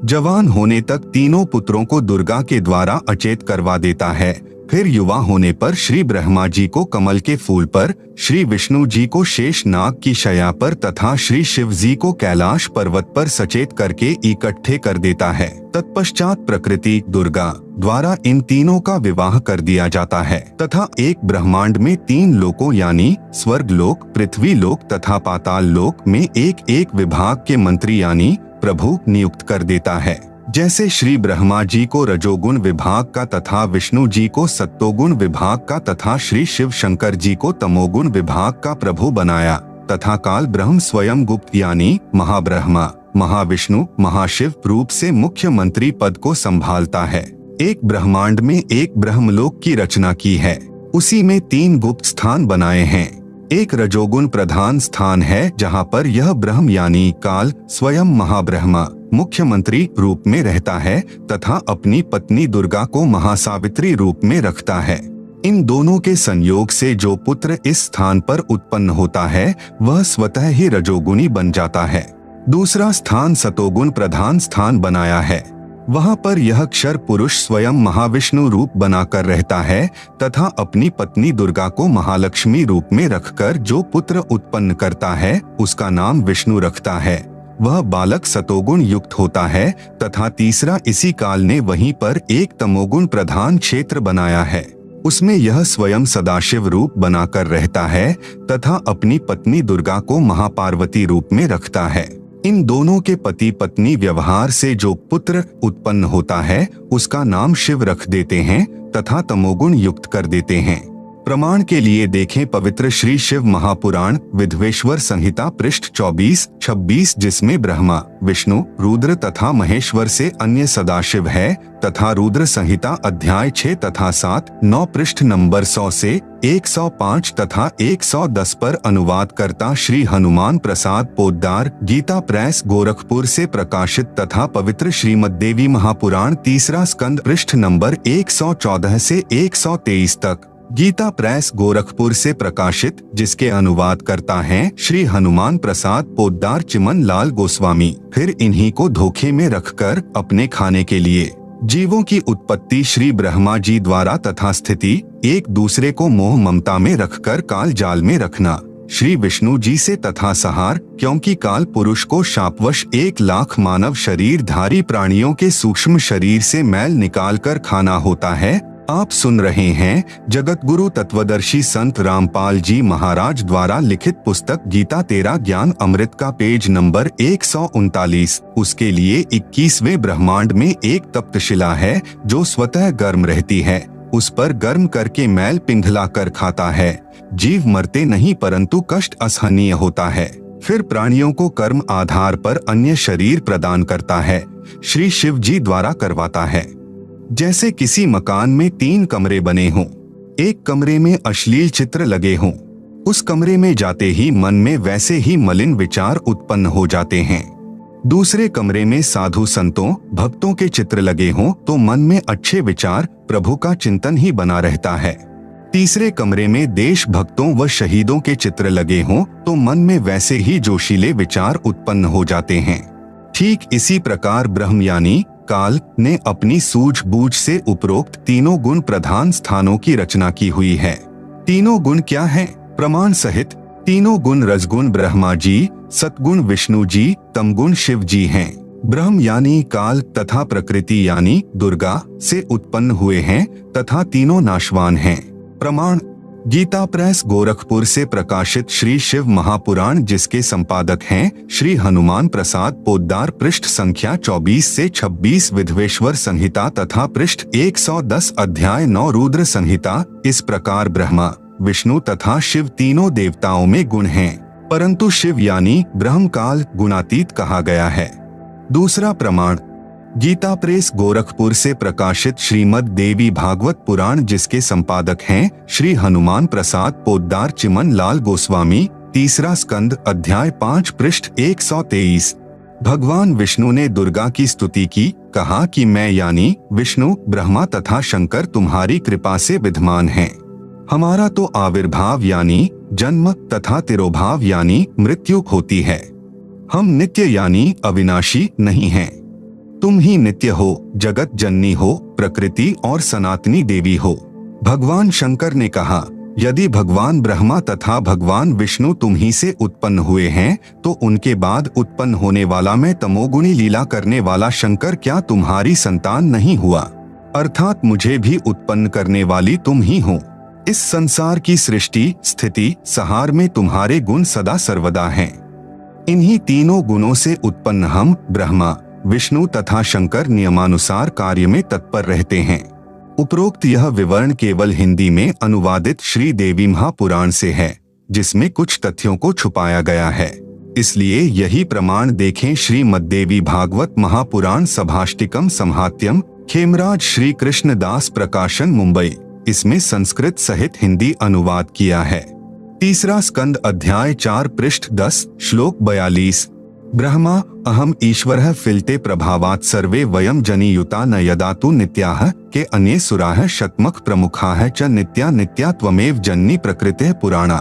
जवान होने तक तीनों पुत्रों को दुर्गा के द्वारा अचेत करवा देता है। फिर युवा होने पर श्री ब्रह्मा जी को कमल के फूल पर, श्री विष्णु जी को शेष नाग की शया पर तथा श्री शिव जी को कैलाश पर्वत पर सचेत करके इकट्ठे कर देता है। तत्पश्चात प्रकृति दुर्गा द्वारा इन तीनों का विवाह कर दिया जाता है तथा एक ब्रह्मांड में 3 लोकों यानी स्वर्ग लोक, पृथ्वी लोक तथा पाताल लोक में एक एक विभाग के मंत्री यानी प्रभु नियुक्त कर देता है। जैसे श्री ब्रह्मा जी को रजोगुण विभाग का तथा विष्णु जी को सत्तोगुण विभाग का तथा श्री शिव शंकर जी को तमोगुण विभाग का प्रभु बनाया तथा काल ब्रह्म स्वयं गुप्त यानी महाब्रह्मा, महाविष्णु, महाशिव रूप से मुख्य मंत्री पद को संभालता है। एक ब्रह्मांड में एक ब्रह्मलोक की रचना की है, उसी में 3 गुप्त स्थान बनाए हैं। एक रजोगुण प्रधान स्थान है जहाँ पर यह ब्रह्म यानी काल स्वयं महाब्रह्मा मुख्यमंत्री रूप में रहता है तथा अपनी पत्नी दुर्गा को महासावित्री रूप में रखता है। इन दोनों के संयोग से जो पुत्र इस स्थान पर उत्पन्न होता है वह स्वतः ही रजोगुणी बन जाता है। दूसरा स्थान सतोगुण प्रधान स्थान बनाया है। वहाँ पर यह क्षर पुरुष स्वयं महाविष्णु रूप बनाकर रहता है तथा अपनी पत्नी दुर्गा को महालक्ष्मी रूप में रखकर जो पुत्र उत्पन्न करता है उसका नाम विष्णु रखता है। वह बालक सतोगुण युक्त होता है तथा तीसरा इसी काल ने वहीं पर एक तमोगुण प्रधान क्षेत्र बनाया है, उसमें यह स्वयं सदाशिव रूप बनाकर रहता है तथा अपनी पत्नी दुर्गा को महापार्वती रूप में रखता है। इन दोनों के पति पत्नी व्यवहार से जो पुत्र उत्पन्न होता है उसका नाम शिव रख देते हैं तथा तमोगुण युक्त कर देते हैं। प्रमाण के लिए देखें पवित्र श्री शिव महापुराण विधवेश्वर संहिता पृष्ठ 24-26, जिसमें ब्रह्मा, विष्णु, रुद्र तथा महेश्वर से अन्य सदाशिव है तथा रुद्र संहिता अध्याय 6 तथा 7-9 पृष्ठ नंबर 100 से 105 तथा 110 पर अनुवाद करता श्री हनुमान प्रसाद पोद्दार, गीता प्रेस गोरखपुर से प्रकाशित तथा पवित्र श्रीमद् देवी महापुराण तीसरा स्कंद पृष्ठ नंबर 114 से 123 तक, गीता प्रेस गोरखपुर से प्रकाशित, जिसके अनुवाद करता है श्री हनुमान प्रसाद पोद्दार चिमन लाल गोस्वामी। फिर इन्हीं को धोखे में रखकर अपने खाने के लिए जीवों की उत्पत्ति श्री ब्रह्मा जी द्वारा तथा स्थिति एक दूसरे को मोह ममता में रखकर काल जाल में रखना श्री विष्णु जी से तथा सहार, क्योंकि काल पुरुष को शापवश 1 लाख मानव शरीर धारी प्राणियों के सूक्ष्म शरीर से मैल निकालकर खाना होता है। आप सुन रहे हैं जगत गुरु तत्वदर्शी संत रामपाल जी महाराज द्वारा लिखित पुस्तक गीता तेरा ज्ञान अमृत का पेज नंबर 139। उसके लिए 21वें ब्रह्मांड में एक तप्तशिला है जो स्वतः गर्म रहती है, उस पर गर्म करके मैल पिघला कर खाता है। जीव मरते नहीं परंतु कष्ट असहनीय होता है। फिर प्राणियों को कर्म आधार पर अन्य शरीर प्रदान करता है, श्री शिव जी द्वारा करवाता है। जैसे किसी मकान में 3 कमरे बने हों, एक कमरे में अश्लील चित्र लगे हों, उस कमरे में जाते ही मन में वैसे ही मलिन विचार उत्पन्न हो जाते हैं। दूसरे कमरे में साधु संतों भक्तों के चित्र लगे हों तो मन में अच्छे विचार प्रभु का चिंतन ही बना रहता है। तीसरे कमरे में देश भक्तों व शहीदों के चित्र लगे हों तो मन में वैसे ही जोशीले विचार उत्पन्न हो जाते हैं। ठीक इसी प्रकार ब्रह्म यानी काल ने अपनी सूझबूझ से उपरोक्त तीनों गुण प्रधान स्थानों की रचना की हुई है। तीनों गुण क्या हैं? प्रमाण सहित तीनों गुण रजगुण ब्रह्मा जी, सतगुण विष्णु जी, तमगुण शिव जी हैं। ब्रह्म यानी काल तथा प्रकृति यानी दुर्गा से उत्पन्न हुए हैं तथा तीनों नाशवान हैं। प्रमाण गीता प्रेस गोरखपुर से प्रकाशित श्री शिव महापुराण, जिसके संपादक हैं श्री हनुमान प्रसाद पोद्दार, पृष्ठ संख्या 24 से 26 विधवेश्वर संहिता तथा पृष्ठ 110 अध्याय 9 रुद्र संहिता। इस प्रकार ब्रह्मा, विष्णु तथा शिव तीनों देवताओं में गुण हैं, परंतु शिव यानी ब्रह्म काल गुणातीत कहा गया है। दूसरा प्रमाण गीता प्रेस गोरखपुर से प्रकाशित श्रीमद् देवी भागवत पुराण, जिसके संपादक हैं श्री हनुमान प्रसाद पोद्दार चिमन लाल गोस्वामी, तीसरा स्कंद अध्याय 5 पृष्ठ 123। भगवान विष्णु ने दुर्गा की स्तुति की, कहा कि मैं यानी विष्णु, ब्रह्मा तथा शंकर तुम्हारी कृपा से विद्यमान हैं। हमारा तो आविर्भाव यानी जन्म तथा तिरोभाव यानी मृत्यु होती है। हम नित्य यानी अविनाशी नहीं हैं। तुम ही नित्य हो, जगत जननी हो, प्रकृति और सनातनी देवी हो। भगवान शंकर ने कहा, यदि भगवान ब्रह्मा तथा भगवान विष्णु तुम ही से उत्पन्न हुए हैं तो उनके बाद उत्पन्न होने वाला मैं तमोगुणी लीला करने वाला शंकर क्या तुम्हारी संतान नहीं हुआ? अर्थात मुझे भी उत्पन्न करने वाली तुम ही हो। इस संसार की सृष्टि स्थिति संहार में तुम्हारे गुण सदा सर्वदा हैं। इन्हीं तीनों गुणों से उत्पन्न हम ब्रह्मा, विष्णु तथा शंकर नियमानुसार कार्य में तत्पर रहते हैं। उपरोक्त यह विवरण केवल हिंदी में अनुवादित श्री देवी महापुराण से है, जिसमें कुछ तथ्यों को छुपाया गया है। इसलिए यही प्रमाण देखें श्रीमद् देवी भागवत महापुराण सभाष्टिकम संहात्यम, खेमराज श्री कृष्णदास प्रकाशन, मुंबई। इसमें संस्कृत सहित हिंदी अनुवाद किया है। तीसरा स्कंद अध्याय 4 पृष्ठ 10 श्लोक 42। ब्रह्मा अहम ईश्वरः फिलते प्रभावात् सर्वे वयम जनियुता न यदा तु नित्याः के अन्ये सुराः शतमख प्रमुखाः च नित्या नित्या त्वमेव जननी प्रकृतिः पुराणा।